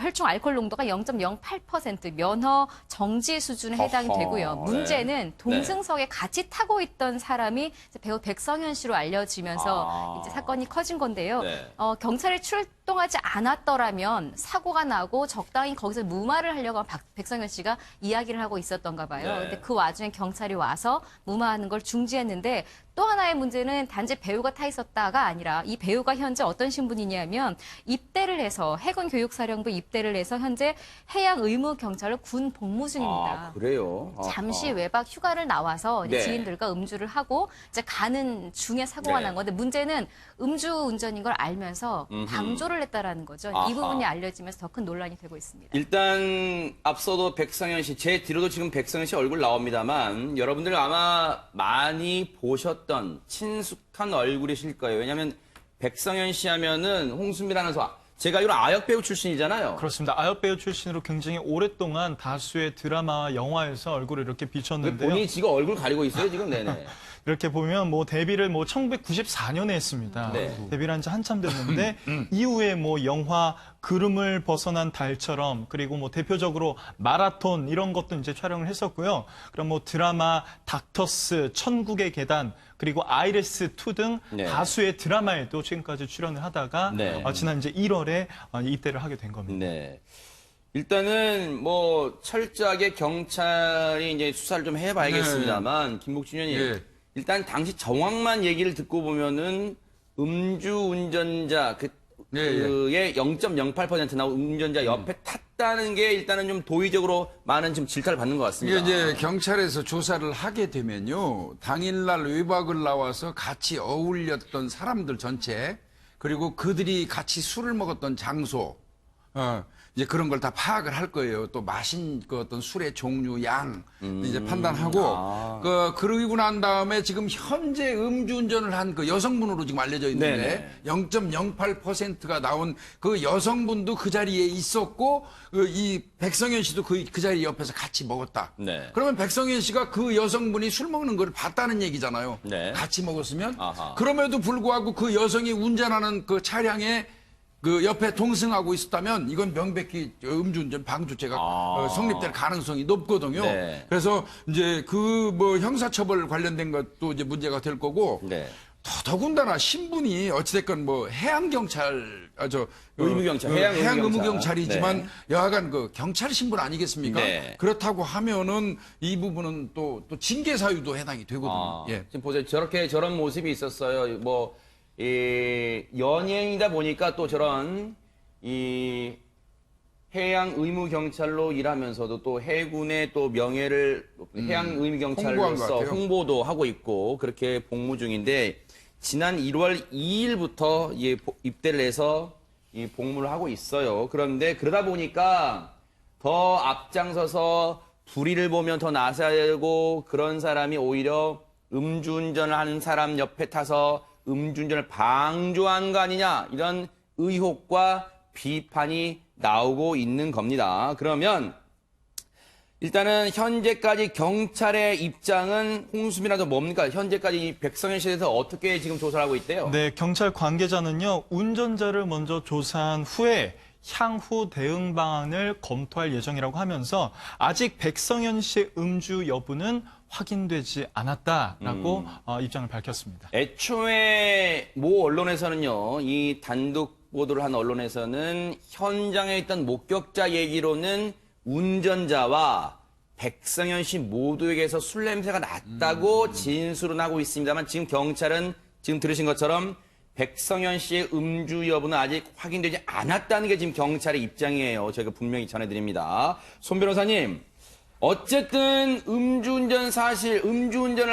F: 혈중 알코올 농도가 0.08% 면허 정지 수준에 해당이
A: 허허,
F: 되고요. 문제는
A: 네.
F: 동승석에 같이 타고 있던 사람이 이제 배우 백성현 씨로 알려지면서 이제 사건이 커진 건데요.
A: 네.
F: 경찰이 출동하지 않았더라면 사고가 나고 적당히 거기서 무마를 하려고 백성현 씨가 이야기를 하고 있었던가 봐요.
A: 네.
F: 근데 그 와중에 경찰이 와서 무마하는 걸 중지했는데 또 하나의 문제는 단지 배우가 타 있었다가 아니라 이 배우가 현재 어떤 신분이냐면 입대를 해서 해군 교육사령부 입대를 해서 현재 해양 의무 경찰로 군 복무 중입니다.
A: 그래요?
F: 잠시 외박 휴가를 나와서 이제
A: 네.
F: 지인들과 음주를 하고 이제 가는 중에 사고가
A: 네.
F: 난 건데 문제는 음주운전인 걸 알면서 방조를 했다라는 거죠.
A: 아하.
F: 이 부분이 알려지면서 더 큰 논란이 되고 있습니다.
A: 일단 앞서도 백성현 씨, 제 뒤로도 지금 백성현 씨 얼굴 나옵니다만 여러분들 아마 많이 보셨던 친숙한 얼굴이실 거예요. 왜냐하면 백성현 씨 하면은 홍수미라는 제가 이런 아역 배우 출신이잖아요.
G: 그렇습니다. 아역 배우 출신으로 굉장히 오랫동안 다수의 드라마, 영화에서 얼굴을 이렇게 비췄는데요.
A: 본인이 지금 얼굴 가리고 있어요, 지금? 네네.
G: 이렇게 보면 데뷔를 1994년에 했습니다.
A: 네.
G: 데뷔를 한 지 한참 됐는데 이후에 영화 구름을 벗어난 달처럼 그리고 대표적으로 마라톤 이런 것도 이제 촬영을 했었고요. 그럼 드라마 닥터스, 천국의 계단 그리고 아이레스2 등
A: 네.
G: 다수의 드라마에도 지금까지 출연을 하다가
A: 네.
G: 지난 이제 1월에 입대를 하게 된 겁니다.
A: 네. 일단은 철저하게 경찰이 이제 수사를 좀 해봐야겠습니다만 김복준 의원님
E: 예.
A: 일단 당시 정황만 얘기를 듣고 보면은 음주운전자 그의 0.08% 나오고 운전자 옆에 탔다는 게 일단은 좀 도의적으로 많은 지금 질타를 받는 것 같습니다.
E: 이게 이제 경찰에서 조사를 하게 되면요. 당일날 외박을 나와서 같이 어울렸던 사람들 전체 그리고 그들이 같이 술을 먹었던 장소 이제 그런 걸 다 파악을 할 거예요. 또 마신 그 어떤 술의 종류, 양 이제 판단하고 그러고 난 다음에 지금 현재 음주운전을 한 그 여성분으로 지금 알려져 있는데 0.08%가 나온 그 여성분도 그 자리에 있었고 이 백성현 씨도 그 자리 옆에서 같이 먹었다.
A: 네.
E: 그러면 백성현 씨가 그 여성분이 술 먹는 걸 봤다는 얘기잖아요.
A: 네.
E: 같이 먹었으면
A: 아하.
E: 그럼에도 불구하고 그 여성이 운전하는 그 차량에 그 옆에 동승하고 있었다면 이건 명백히 음주운전 방조죄가 성립될 가능성이 높거든요.
A: 네.
E: 그래서 이제 그 뭐 형사처벌 관련된 것도 이제 문제가 될 거고
A: 네.
E: 더군다나 신분이 어찌됐건 뭐 해양경찰,
A: 의무경찰,
E: 해양
A: 의무경찰.
E: 의무경찰이지만
A: 네.
E: 여하간 그 경찰 신분 아니겠습니까?
A: 네.
E: 그렇다고 하면은 이 부분은 또 징계 사유도 해당이 되거든요. 예.
A: 지금 보세요. 저런 모습이 있었어요. 뭐, 연예인이다 보니까 또 저런, 해양 의무경찰로 일하면서도 또 해군의 또 명예를 해양
E: 홍보한 것
A: 의무경찰로서
E: 같아요.
A: 홍보도 하고 있고 그렇게 복무 중인데 지난 1월 2일부터 입대를 해서 이 복무를 하고 있어요. 그런데 그러다 보니까 더 앞장서서 불의를 보면 더 나서야 되고 그런 사람이 오히려 음주운전을 하는 사람 옆에 타서 음주운전을 방조한 거 아니냐 이런 의혹과 비판이 나오고 있는 겁니다. 그러면 일단은 현재까지 경찰의 입장은 홍수민아도 뭡니까? 현재까지 백성현 씨에 대해서 어떻게 지금 조사를 하고 있대요?
G: 네, 경찰 관계자는요, 운전자를 먼저 조사한 후에 향후 대응 방안을 검토할 예정이라고 하면서 아직 백성현 씨의 음주 여부는 확인되지 않았다라고 입장을 밝혔습니다.
A: 애초에 모 언론에서는요, 이 단독 보도를 한 언론에서는 현장에 있던 목격자 얘기로는 운전자와 백성현 씨 모두에게서 술 냄새가 났다고 진술은 하고 있습니다만 지금 경찰은 지금 들으신 것처럼 백성현 씨의 음주 여부는 아직 확인되지 않았다는 게 지금 경찰의 입장이에요. 저희가 분명히 전해드립니다. 손 변호사님, 어쨌든 음주운전을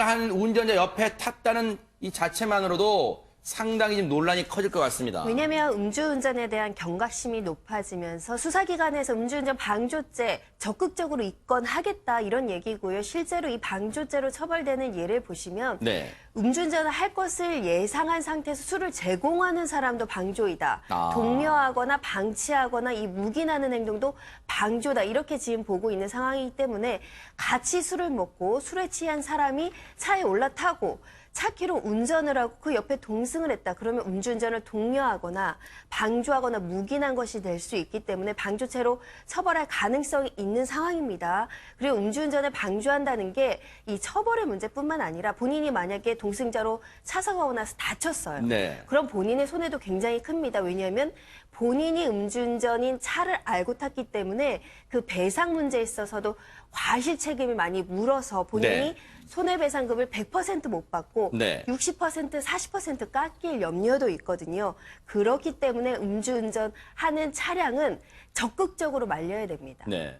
A: 한 운전자 옆에 탔다는 이 자체만으로도 상당히 지금 논란이 커질 것 같습니다.
B: 왜냐하면 음주운전에 대한 경각심이 높아지면서 수사기관에서 음주운전 방조죄 적극적으로 입건하겠다 이런 얘기고요. 실제로 이 방조죄로 처벌되는 예를 보시면
A: 네.
B: 음주운전을 할 것을 예상한 상태에서 술을 제공하는 사람도 방조이다.
A: 아.
B: 독려하거나 방치하거나 이 묵인하는 행동도 방조다. 이렇게 지금 보고 있는 상황이기 때문에 같이 술을 먹고 술에 취한 사람이 차에 올라타고 차키로 운전을 하고 그 옆에 동승을 했다. 그러면 음주운전을 독려하거나 방조하거나 묵인한 것이 될 수 있기 때문에 방조죄로 처벌할 가능성이 있는 상황입니다. 그리고 음주운전을 방조한다는 게 이 처벌의 문제뿐만 아니라 본인이 만약에 동승자로 차사가 오고 나서 다쳤어요.
A: 네.
B: 그럼 본인의 손해도 굉장히 큽니다. 왜냐하면 본인이 음주운전인 차를 알고 탔기 때문에 그 배상 문제에 있어서도 과실 책임이 많이 물어서 본인이
A: 네.
B: 손해배상금을 100% 못 받고
A: 네.
B: 60%, 40% 깎일 염려도 있거든요. 그렇기 때문에 음주운전하는 차량은 적극적으로 말려야 됩니다.
A: 네.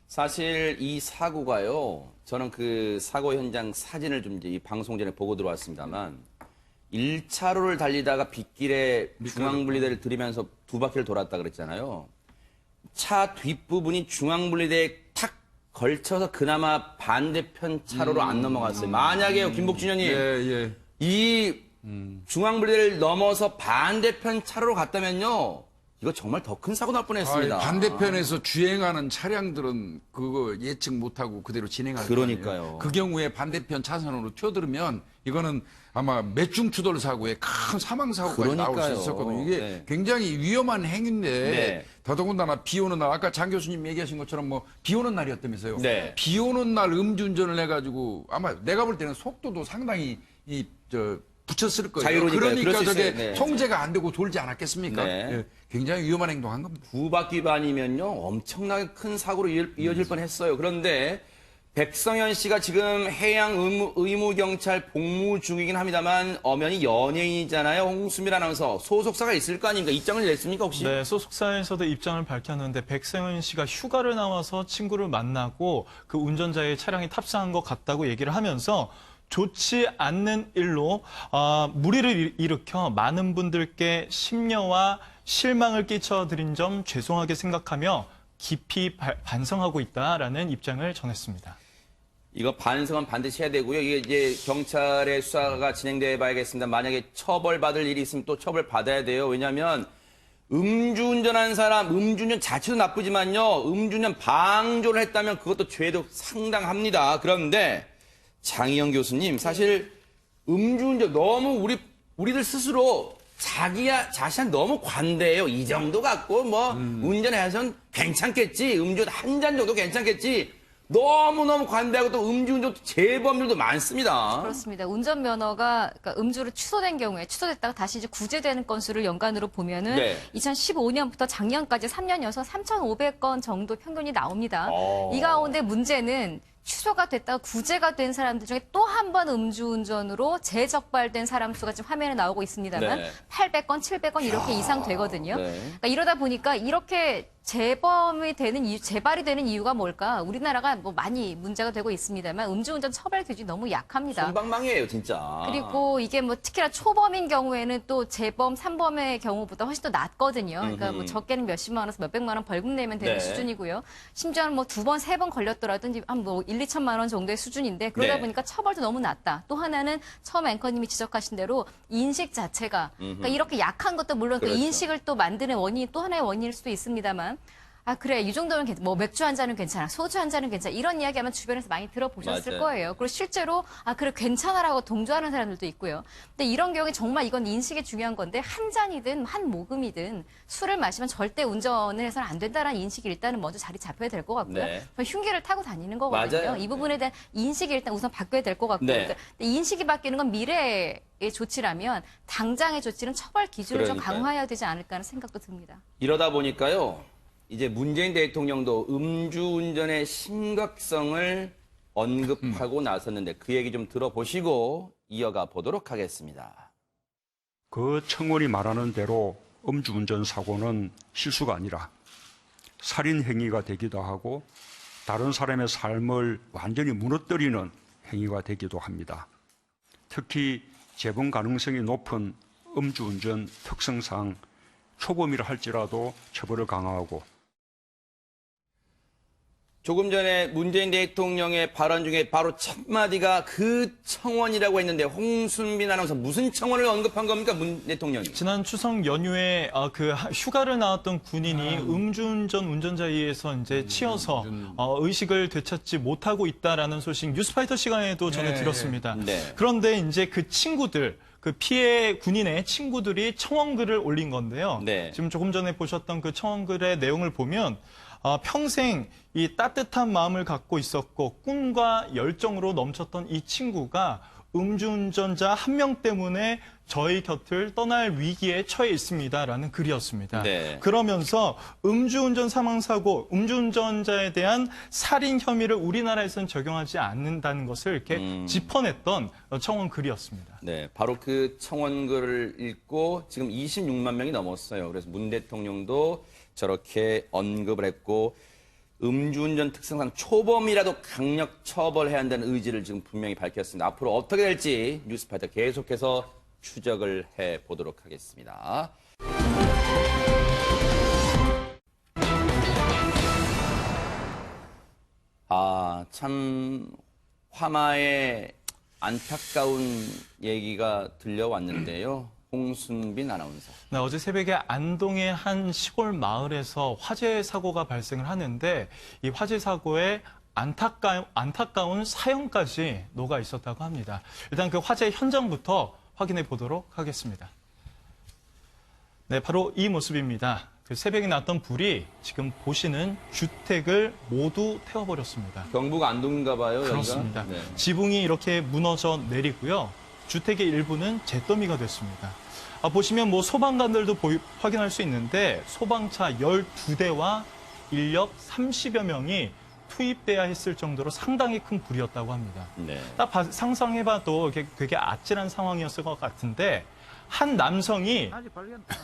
A: 사실 이 사고가요, 저는 그 사고 현장 사진을 좀 이제 이 방송 전에 보고 들어왔습니다만, 1차로를 달리다가 빗길에 중앙분리대를 들이면서 두 바퀴를 돌았다 그랬잖아요. 차 뒷부분이 중앙분리대에 탁 걸쳐서 그나마 반대편 차로로 안 넘어갔어요. 만약에요, 김복준 의원님,
E: 예.
A: 이 중앙분리대를 넘어서 반대편 차로로 갔다면요, 이거 정말 더 큰 사고 날 뻔했습니다.
E: 반대편에서 주행하는 차량들은 그거 예측 못하고 그대로 진행할 거예요.
A: 그러니까요.
E: 그 경우에 반대편 차선으로 튀어들으면 이거는 아마 매중추돌 사고에 큰 사망 사고까지 나올 수
A: 그러니까요.
E: 있었거든요. 이게
A: 네.
E: 굉장히 위험한 행위인데
A: 네.
E: 더더군다나 비 오는 날 아까 장 교수님 얘기하신 것처럼 뭐 비 오는 날이었다면서요.
A: 네.
E: 비 오는 날 음주운전을 해가지고 아마 내가 볼 때는 속도도 상당히 붙였을 거예요.
A: 자유로니까요.
E: 그러니까
A: 그럴 수
E: 저게
A: 있어요. 네.
E: 통제가 안 되고 돌지 않았겠습니까?
A: 네.
E: 예, 굉장히 위험한 행동한 겁니다.
A: 두 바퀴 반이면요, 엄청나게 큰 사고로 이어질 뻔했어요. 그런데 백성현 씨가 지금 해양 의무경찰 복무 중이긴 합니다만 엄연히 연예인이잖아요. 홍수민 아나운서 소속사가 있을 거 아닙니까? 입장을 냈습니까 혹시?
G: 네, 소속사에서도 입장을 밝혔는데 백성현 씨가 휴가를 나와서 친구를 만나고 그 운전자의 차량에 탑승한 것 같다고 얘기를 하면서 좋지 않는 일로 무리를 일으켜 많은 분들께 심려와 실망을 끼쳐드린 점 죄송하게 생각하며 깊이 반성하고 있다라는 입장을 전했습니다.
A: 이거 반성은 반드시 해야 되고요. 이게 이제 경찰의 수사가 진행돼 봐야겠습니다. 만약에 처벌받을 일이 있으면 또 처벌받아야 돼요. 왜냐하면 음주운전한 사람, 음주운전 자체도 나쁘지만요. 음주운전 방조를 했다면 그것도 죄도 상당합니다. 그런데 장희영 교수님, 사실 음주운전 너무 우리들 스스로 자신은 너무 관대해요. 이 정도 갖고 뭐 운전해서는 괜찮겠지. 음주 한 잔 정도 괜찮겠지. 너무너무 관대하고 또 음주운전 재범률도 많습니다.
F: 그렇습니다. 운전면허가 그러니까 음주로 취소된 경우에 취소됐다가 다시 이제 구제되는 건수를 연간으로 보면은
A: 네.
F: 2015년부터 작년까지 3년여서 3,500건 정도 평균이 나옵니다. 이 가운데 문제는 취소가 됐다가 구제가 된 사람들 중에 또 한 번 음주운전으로 재적발된 사람 수가 지금 화면에 나오고 있습니다만
A: 네.
F: 800건, 700건 이렇게 이상 되거든요.
A: 네.
F: 그러니까 이러다 보니까 이렇게 재범이 되는 이유, 재발이 되는 이유가 뭘까? 우리나라가 뭐 많이 문제가 되고 있습니다만 음주운전 처벌 기준이 너무 약합니다.
A: 손방망이에요, 진짜.
F: 그리고 이게 뭐 특히나 초범인 경우에는 또 재범, 3범의 경우보다 훨씬 더 낮거든요. 그러니까 뭐 적게는 몇십만 원에서 몇백만 원 벌금 내면 되는
A: 네.
F: 수준이고요. 심지어는 뭐 2번, 3번 걸렸더라도 한 뭐 1, 2천만 원 정도의 수준인데 그러다
A: 네.
F: 보니까 처벌도 너무 낮다. 또 하나는 처음 앵커님이 지적하신 대로 인식 자체가 그러니까 이렇게 약한 것도 물론 그
A: 그렇죠.
F: 인식을 또 만드는 원인이 또 하나의 원인일 수도 있습니다만 아 그래 이 정도면 뭐 맥주 한 잔은 괜찮아 소주 한 잔은 괜찮아 이런 이야기 아마 주변에서 많이 들어보셨을
A: 맞아요.
F: 거예요. 그리고 실제로 아 그래 괜찮아라고 동조하는 사람들도 있고요. 근데 이런 경우에 정말 이건 인식이 중요한 건데 한 잔이든 한 모금이든 술을 마시면 절대 운전을 해서는 안 된다라는 인식이 일단은 먼저 자리 잡혀야 될 것 같고요.
A: 네.
F: 흉기를 타고 다니는 거거든요.
A: 맞아요.
F: 이 부분에 대한 인식이 일단 우선 바뀌어야 될 것 같고요.
A: 네.
F: 근데 인식이 바뀌는 건 미래의 조치라면 당장의 조치는 처벌 기준을 좀
A: 그러니까요.
F: 강화해야 되지 않을까 하는 생각도 듭니다.
A: 이러다 보니까요. 이제 문재인 대통령도 음주운전의 심각성을 언급하고 나섰는데 그 얘기 좀 들어보시고 이어가 보도록 하겠습니다.
K: 그 청원이 말하는 대로 음주운전 사고는 실수가 아니라 살인 행위가 되기도 하고 다른 사람의 삶을 완전히 무너뜨리는 행위가 되기도 합니다. 특히 재범 가능성이 높은 음주운전 특성상 초범이라 할지라도 처벌을 강화하고
A: 조금 전에 문재인 대통령의 발언 중에 바로 첫 마디가 그 청원이라고 했는데 홍순빈 아나운서 무슨 청원을 언급한 겁니까? 문 대통령이.
G: 지난 추석 연휴에 그 휴가를 나왔던 군인이 음주운전 운전자에 의해서 이제 치여서 의식을 되찾지 못하고 있다라는 소식 뉴스파이터 시간에도 전해드렸습니다.
A: 네.
G: 그런데 이제 그 친구들 그 피해 군인의 친구들이 청원글을 올린 건데요.
A: 네.
G: 지금 조금 전에 보셨던 그 청원글의 내용을 보면 평생 이 따뜻한 마음을 갖고 있었고 꿈과 열정으로 넘쳤던 이 친구가 음주운전자 한 명 때문에 저희 곁을 떠날 위기에 처해 있습니다라는 글이었습니다.
A: 네.
G: 그러면서 음주운전 사망사고, 음주운전자에 대한 살인 혐의를 우리나라에서는 적용하지 않는다는 것을 이렇게 짚어냈던 청원 글이었습니다.
A: 네, 바로 그 청원글을 읽고 지금 26만 명이 넘었어요. 그래서 문 대통령도 저렇게 언급을 했고 음주운전 특성상 초범이라도 강력 처벌해야 한다는 의지를 지금 분명히 밝혔습니다. 앞으로 어떻게 될지 뉴스파이터 계속해서 추적을 해보도록 하겠습니다. 참 화마의 안타까운 얘기가 들려왔는데요. 홍순빈 아나운서.
G: 네, 어제 새벽에 안동의 한 시골 마을에서 화재 사고가 발생을 하는데 이 화재 사고에 안타까운 사연까지 녹아 있었다고 합니다. 일단 그 화재 현장부터 확인해 보도록 하겠습니다. 네, 바로 이 모습입니다. 그 새벽에 났던 불이 지금 보시는 주택을 모두 태워버렸습니다.
A: 경북 안동인가 봐요, 여기가?
G: 그렇습니다.
A: 네.
G: 지붕이 이렇게 무너져 내리고요. 주택의 일부는 잿더미가 됐습니다. 보시면 뭐 소방관들도 확인할 수 있는데 소방차 12대와 인력 30여 명이 투입돼야 했을 정도로 상당히 큰 불이었다고 합니다.
A: 네.
G: 딱 상상해봐도 되게 아찔한 상황이었을 것 같은데 한 남성이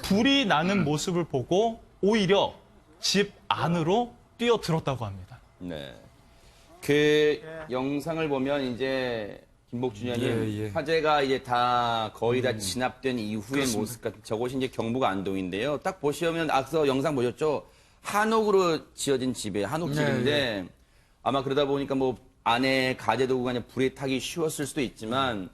G: 불이 나는 모습을 보고 오히려 집 안으로 뛰어들었다고 합니다.
A: 네. 그 영상을 보면 이제 김복준 의원님 화재가 이제 다 거의 다 진압된 이후의 모습 같은 저곳이 이제 경북 안동인데요. 딱 보시면 앞서 영상 보셨죠? 한옥으로 지어진 집이에요. 한옥 집인데 아마 그러다 보니까 뭐 안에 가재도구가 아니라 불에 타기 쉬웠을 수도 있지만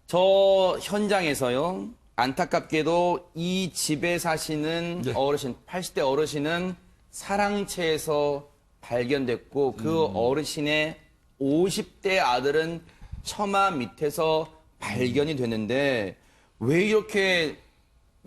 A: 저 현장에서요. 안타깝게도 이 집에 사시는 어르신, 80대 어르신은 사랑채에서 발견됐고 그 어르신의 50대 아들은 처마 밑에서 발견이 됐는데 왜 이렇게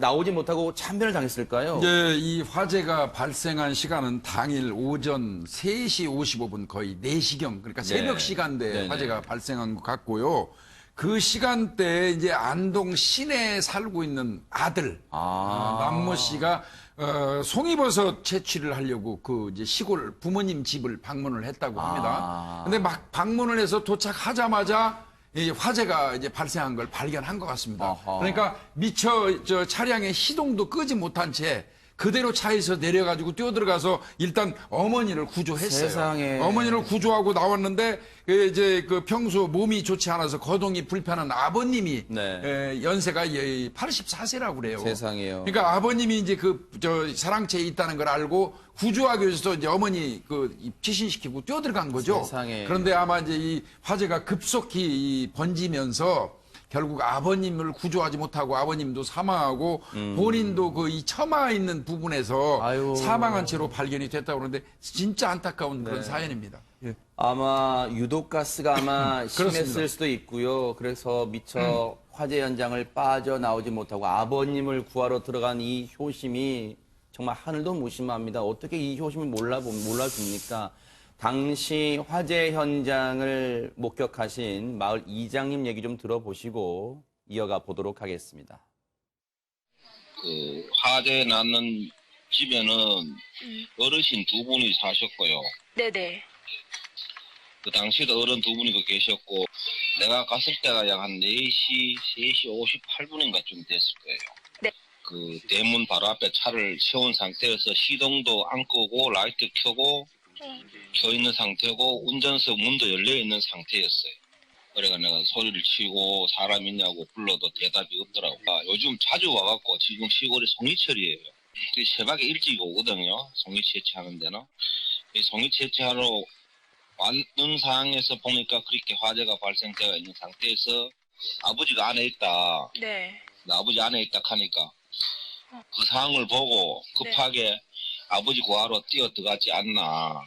A: 나오지 못하고 참변을 당했을까요?
E: 이제 이 화재가 발생한 시간은 당일 오전 3시 55분 거의 4시경, 그러니까 새벽 시간대에
A: 네네.
E: 화재가 발생한 것 같고요. 그 시간대에 이제 안동 시내에 살고 있는 아들, 남모 씨가 송이버섯 채취를 하려고 그 이제 시골 부모님 집을 방문을 했다고 합니다. 근데 막 방문을 해서 도착하자마자 이 화재가 이제 발생한 걸 발견한 것 같습니다. 그러니까 미처 저 차량의 시동도 끄지 못한 채 그대로 차에서 내려가지고 뛰어들어가서 일단 어머니를 구조했어요.
A: 세상에.
E: 어머니를 구조하고 나왔는데 그 이제 그 평소 몸이 좋지 않아서 거동이 불편한 아버님이 연세가 84세라고 그래요.
A: 세상에요.
E: 그러니까 아버님이 이제 그 저 사랑채에 있다는 걸 알고 구조하기 위해서 이제 어머니 그 피신시키고 뛰어들어간 거죠.
A: 세상에.
E: 그런데 아마 이제 이 화재가 급속히 번지면서 결국 아버님을 구조하지 못하고 아버님도 사망하고 본인도 그 이 처마 있는 부분에서 사망한 채로 발견이 됐다고 그러는데 진짜 안타까운 그런 사연입니다. 예.
A: 아마 유독가스가 아마 심했을
E: 그렇습니다.
A: 수도 있고요. 그래서 미처 화재 현장을 빠져나오지 못하고 아버님을 구하러 들어간 이 효심이 정말 하늘도 무심합니다. 어떻게 이 효심을 몰라줍니까? 당시 화재 현장을 목격하신 마을 이장님 얘기 좀 들어보시고 이어가 보도록 하겠습니다.
L: 그 화재 났는 집에는 어르신 두 분이 사셨고요.
M: 네네.
L: 그 당시에도 어른 두 분이 계셨고 내가 갔을 때가 약 한 3시 58분인가 좀 됐을 거예요.
M: 네.
L: 그 대문 바로 앞에 차를 세운 상태에서 시동도 안 끄고 라이트 켜고 켜 있는 상태고 운전석 문도 열려 있는 상태였어요. 그래가 내가 소리를 치고 사람 있냐고 불러도 대답이 없더라고. 요즘 자주 와갖고 지금 시골이 송이철이에요. 새벽에 일찍 오거든요. 송이 채취하는 데는. 이 송이 채취하러 왔는 상황에서 보니까 그렇게 화재가 발생되어 있는 상태에서 아버지가 안에 있다.
M: 네.
L: 아버지 안에 있다 하니까 그 상황을 보고 급하게 아버지 구하러 뛰어 들어가지 않나.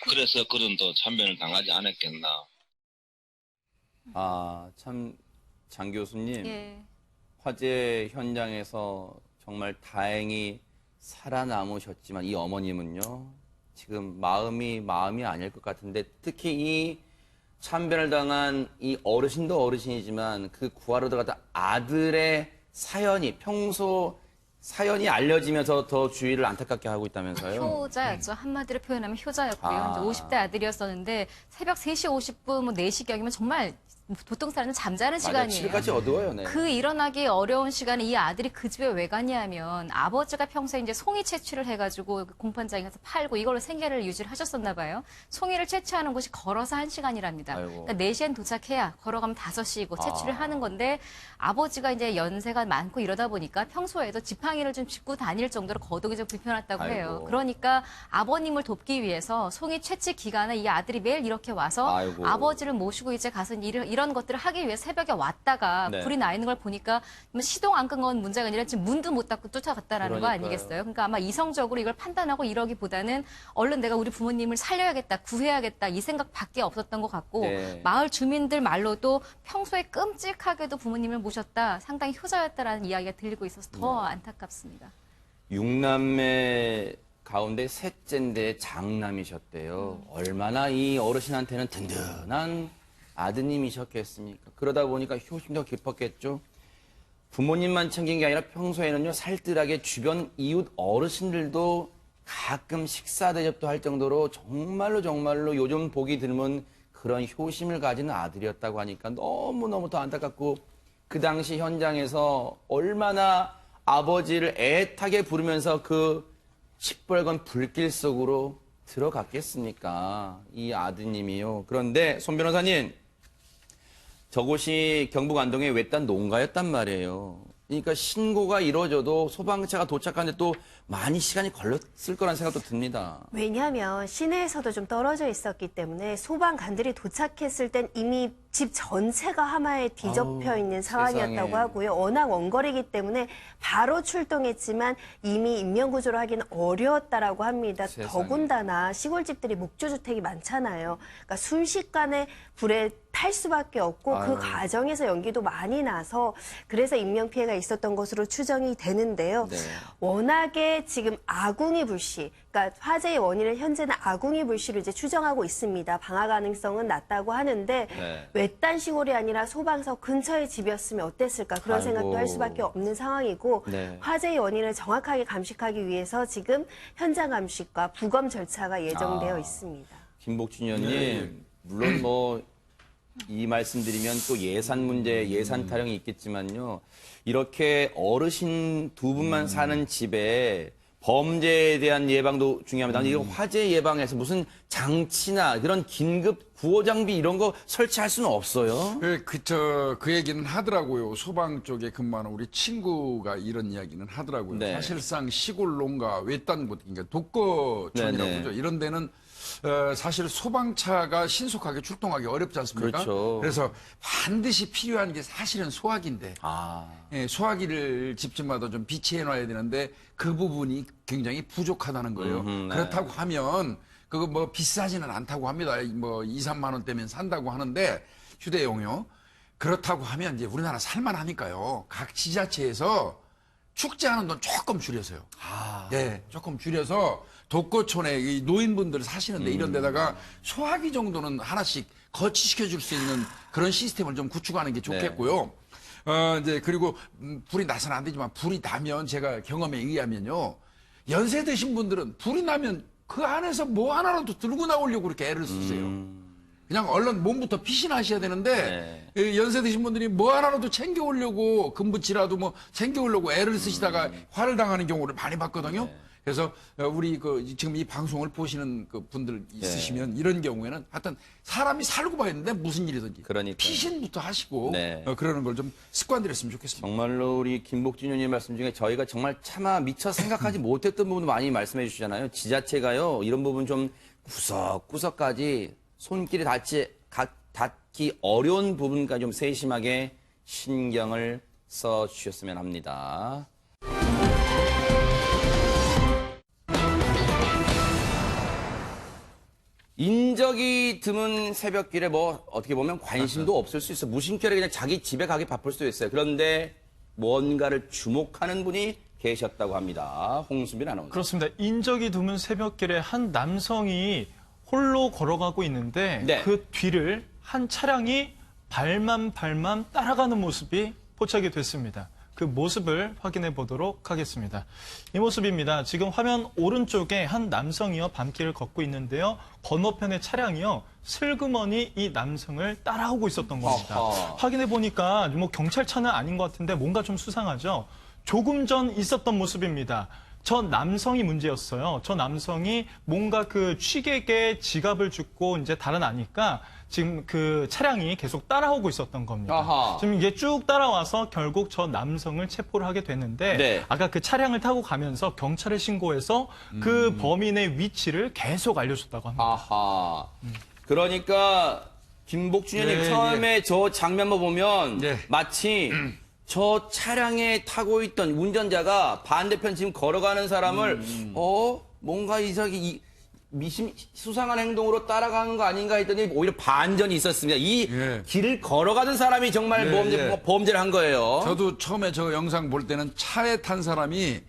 L: 그래서 그런 더 참변을 당하지 않았겠나.
A: 참, 장 교수님.
F: 예.
A: 화재 현장에서 정말 다행히 살아남으셨지만 이 어머님은요. 지금 마음이 아닐 것 같은데 특히 이 참변을 당한 이 어르신도 어르신이지만 그 구하러 들어갔던 아들의 사연이 평소 사연이 알려지면서 더 주위를 안타깝게 하고 있다면서요?
F: 효자였죠. 한마디로 표현하면 효자였고요. 이제 50대 아들이었었는데 새벽 3시 50분, 뭐 4시경이면 정말 보통 사람은 잠자는 시간이에요.
A: 칠까지 어두워요. 네.
F: 그 일어나기 어려운 시간에 이 아들이 그 집에 왜 갔냐면 아버지가 평소에 이제 송이 채취를 해가지고 공판장에 가서 팔고 이걸로 생계를 유지를 하셨었나 봐요. 송이를 채취하는 곳이 걸어서 1시간이랍니다. 그러니까 4시엔 도착해야 걸어가면 5시이고 채취를 하는 건데 아버지가 이제 연세가 많고 이러다 보니까 평소에도 지팡이를 좀 짚고 다닐 정도로 거동이 좀 불편했다고 해요. 그러니까 아버님을 돕기 위해서 송이 채취 기간에 이 아들이 매일 이렇게 와서 아버지를 모시고 이제 가서 이런 것들을 하기 위해 새벽에 왔다가 불이 나 있는 걸 보니까 시동 안 끈 건 문제가 아니라 지금 문도 못 닫고 쫓아갔다라는 거 아니겠어요? 그러니까 아마 이성적으로 이걸 판단하고 이러기보다는 얼른 내가 우리 부모님을 살려야겠다, 구해야겠다 이 생각밖에 없었던 것 같고 마을 주민들 말로도 평소에 끔찍하게도 부모님을 모셨다, 상당히 효자였다라는 이야기가 들리고 있어서 더 안타깝습니다.
A: 6남매 가운데 셋째인데 장남이셨대요. 얼마나 이 어르신한테는 든든한 아드님이셨겠습니까? 그러다 보니까 효심도 깊었겠죠. 부모님만 챙긴 게 아니라 평소에는요 살뜰하게 주변 이웃 어르신들도 가끔 식사 대접도 할 정도로 정말로 요즘 보기 드문 그런 효심을 가진 아들이었다고 하니까 너무너무 더 안타깝고 그 당시 현장에서 얼마나 아버지를 애타게 부르면서 그 시뻘건 불길 속으로 들어갔겠습니까? 이 아드님이요. 그런데 손 변호사님, 저곳이 경북 안동의 외딴 농가였단 말이에요. 그러니까 신고가 이루어져도 소방차가 도착하는데 또 많이 시간이 걸렸을 거란 생각도 듭니다.
B: 왜냐하면 시내에서도 좀 떨어져 있었기 때문에 소방관들이 도착했을 땐 이미 집 전체가 하마에 뒤덮여 있는 상황이었다고
A: 세상에.
B: 하고요. 워낙 원거리이기 때문에 바로 출동했지만 이미 인명구조를 하기는 어려웠다라고 합니다.
A: 세상에.
B: 더군다나 시골집들이 목조주택이 많잖아요. 그러니까 순식간에 불에 탈 수밖에 없고 그 과정에서 연기도 많이 나서 그래서 인명피해가 있었던 것으로 추정이 되는데요.
A: 네.
B: 워낙에 지금 아궁이 불씨, 그러니까 화재의 원인을 현재는 아궁이 불씨로 이제 추정하고 있습니다. 방화 가능성은 낮다고 하는데
A: 네.
B: 외딴 시골이 아니라 소방서 근처의 집이었으면 어땠을까 그런 생각도 할 수밖에 없는 상황이고
A: 네.
B: 화재의 원인을 정확하게 감식하기 위해서 지금 현장 감식과 부검 절차가 예정되어 있습니다.
A: 김복준 의원님, 물론 뭐 이 말씀드리면 또 예산 문제, 예산 타령이 있겠지만요. 이렇게 어르신 두 분만 사는 집에 범죄에 대한 예방도 중요합니다. 이거 화재 예방에서 무슨 장치나 그런 긴급 구호 장비 이런 거 설치할 수는 없어요?
E: 그 얘기는 하더라고요. 소방 쪽에 근무하는 우리 친구가 이런 이야기는 하더라고요.
A: 네.
E: 사실상 시골 농가, 외딴 곳, 그러니까 독거촌이라고
A: 네네.
E: 그러죠. 이런 데는 사실 소방차가 신속하게 출동하기 어렵지 않습니까?
A: 그렇죠.
E: 그래서 반드시 필요한 게 사실은 소화기인데
A: 아,
E: 예, 소화기를 집집마다 좀 비치해 놔야 되는데 그 부분이 굉장히 부족하다는 거예요.
A: 네.
E: 그렇다고 하면 그거 뭐 비싸지는 않다고 합니다. 뭐 2, 3만 원대면 산다고 하는데 휴대용이요. 그렇다고 하면 이제 우리나라 살만하니까요. 각 지자체에서 축제하는 돈 조금 줄여서요. 예, 조금 줄여서 독거촌에 이 노인분들 사시는데 이런 데다가 소화기 정도는 하나씩 거치시켜 줄 수 있는 그런 시스템을 좀 구축하는 게 좋겠고요. 이제 그리고 불이 나서는 안 되지만 불이 나면 제가 경험에 의하면요. 연세 드신 분들은 불이 나면 그 안에서 뭐 하나라도 들고 나오려고 그렇게 애를 쓰세요. 그냥 얼른 몸부터 피신하셔야 되는데 연세 드신 분들이 뭐 하나라도 챙겨오려고 금붙이라도 뭐 챙겨오려고 애를 쓰시다가 화를 당하는 경우를 많이 봤거든요. 그래서 우리 지금 이 방송을 보시는 그 분들 있으시면 이런 경우에는 하여튼 사람이 살고 봐야 되는데 무슨 일이든지
A: 그러니까요.
E: 피신부터 하시고
A: 네.
E: 그러는 걸 좀 습관들였으면 좋겠습니다.
A: 정말로 우리 김복준 의원님 말씀 중에 저희가 정말 차마 미처 생각하지 못했던 부분도 많이 말씀해 주시잖아요. 지자체가요, 이런 부분 좀 구석구석까지 손길이 닿기 어려운 부분까지 좀 세심하게 신경을 써 주셨으면 합니다. 인적이 드문 새벽길에 뭐 어떻게 보면 관심도 없을 수 있어. 무심결에 그냥 자기 집에 가기 바쁠 수도 있어요. 그런데 뭔가를 주목하는 분이 계셨다고 합니다. 홍수빈 아나운서.
G: 그렇습니다. 인적이 드문 새벽길에 한 남성이 홀로 걸어가고 있는데
A: 네.
G: 그 뒤를 한 차량이 발만 따라가는 모습이 포착이 됐습니다. 그 모습을 확인해 보도록 하겠습니다. 이 모습입니다. 지금 화면 오른쪽에 한 남성이요 밤길을 걷고 있는데요. 건너편의 차량이요 슬그머니 이 남성을 따라오고 있었던 겁니다. 확인해 보니까 뭐 경찰차는 아닌 것 같은데 뭔가 좀 수상하죠. 조금 전 있었던 모습입니다. 저 남성이 문제였어요. 저 남성이 뭔가 그 취객의 지갑을 줍고 이제 달아나니까 지금 그 차량이 계속 따라오고 있었던 겁니다.
A: 아하.
G: 지금 이게 쭉 따라와서 결국 저 남성을 체포를 하게 됐는데
A: 네.
G: 아까 그 차량을 타고 가면서 경찰에 신고해서 그 범인의 위치를 계속 알려줬다고 합니다.
A: 아하. 그러니까 김복준 의원님 처음에 저 장면만 보면 마치 저 차량에 타고 있던 운전자가 반대편 지금 걸어가는 사람을 뭔가 수상한 행동으로 따라가는 거 아닌가 했더니 오히려 반전이 있었습니다. 이 길을 걸어가던 사람이 정말 범죄를 한 거예요.
E: 저도 처음에 저 영상 볼 때는 차에 탄 사람이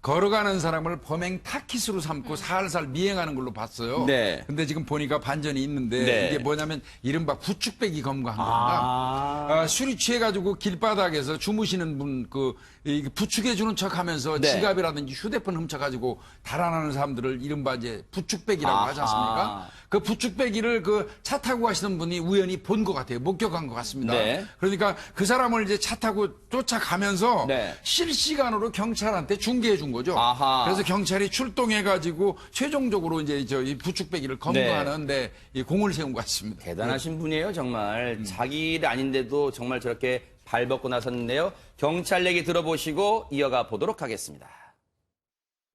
E: 걸어가는 사람을 범행 타깃으로 삼고 살살 미행하는 걸로 봤어요.
A: 네.
E: 근데 지금 보니까 반전이 있는데
A: 네.
E: 이게 뭐냐면 이른바 부축배기 검거한 겁니다. 술이 취해가지고 길바닥에서 주무시는 분 부축해주는 척하면서
A: 네.
E: 지갑이라든지 휴대폰 훔쳐가지고 달아나는 사람들을 이른바 이제 부축배기라고 하지 않습니까? 그 부축배기를 그 차 타고 가시는 분이 우연히 본 것 같아요. 목격한 것 같습니다.
A: 네.
E: 그러니까 그 사람을 이제 차 타고 쫓아가면서
A: 네.
E: 실시간으로 경찰한테 중계해 준 거죠.
A: 아하.
E: 그래서 경찰이 출동해가지고 최종적으로 이제 이 부축배기를 검거하는데 이 공을 세운 것 같습니다.
A: 대단하신 분이에요, 정말. 자기 일 아닌데도 정말 저렇게 발벗고 나섰는데요. 경찰 얘기 들어보시고 이어가 보도록 하겠습니다.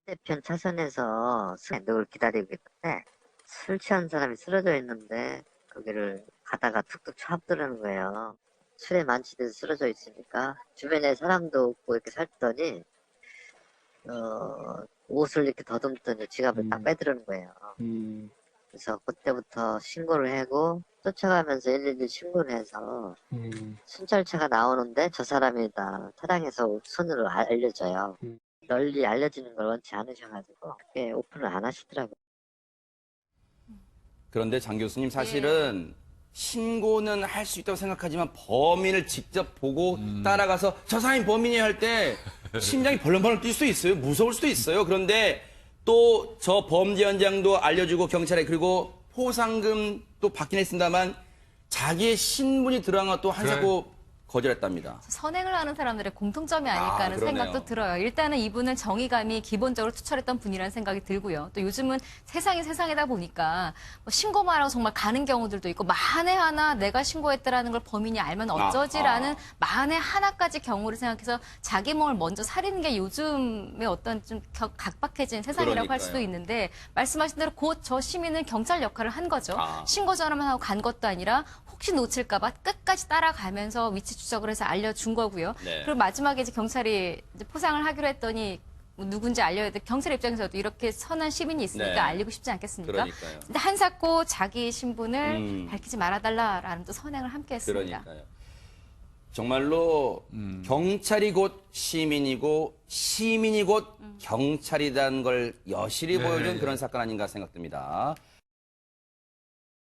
J: 반대편 차선에서 누굴 기다리고 있는데 술 취한 사람이 쓰러져 있는데 거기를 가다가 툭툭 쳐들어는 거예요. 술에 만취돼서 쓰러져 있으니까 주변에 사람도 없고 이렇게 살더니 옷을 이렇게 더듬더니 지갑을 딱 빼들어는 거예요. 그래서 그때부터 신고를 하고 쫓아가면서 112 신고를 해서 순찰차가 나오는데 저 사람이다 차량에서 손으로 알려줘요. 널리 알려지는 걸 원치 않으셔가지고 그게 오픈을 안 하시더라고요.
A: 그런데 장 교수님 사실은 신고는 할 수 있다고 생각하지만 범인을 직접 보고 따라가서 저 사람이 범인이야 할 때 심장이 벌렁벌렁 뛸 수도 있어요. 무서울 수도 있어요. 그런데 또 저 범죄 현장도 알려주고 경찰에 그리고 포상금 또 받긴 했습니다만 자기의 신분이 들어간 것도 한사코 거절했답니다.
F: 선행을 하는 사람들의 공통점이 아닐까 하는
A: 그러네요.
F: 생각도 들어요. 일단은 이분은 정의감이 기본적으로 투철했던 분이라는 생각이 들고요. 또 요즘은 세상이 세상이다 보니까 뭐 신고만 하고 정말 가는 경우들도 있고 만에 하나 내가 신고했다라는 걸 범인이 알면 어쩌지라는 만에 하나까지 경우를 생각해서 자기 몸을 먼저 사리는 게 요즘의 어떤 좀 각박해진 세상이라고 할 수도
A: 그러니까요.
F: 있는데 말씀하신 대로 곧 저 시민은 경찰 역할을 한 거죠. 신고 전화만 하고 간 것도 아니라 혹시 놓칠까 봐 끝까지 따라가면서 위치 추적을 해서 알려준 거고요.
A: 네.
F: 그리고 마지막에 이제 경찰이 이제 포상을 하기로 했더니 뭐 누군지 알려야 돼. 경찰 입장에서도 이렇게 선한 시민이 있으니까
A: 네.
F: 알리고 싶지 않겠습니까?
A: 그러니까요.
F: 근데 한사코 자기 신분을 밝히지 말아달라라는 또 선행을 함께 했습니다.
A: 그러니까요. 정말로 경찰이 곧 시민이고 시민이 곧 경찰이라는 걸 여실히 보여준 그런 사건 아닌가 생각됩니다.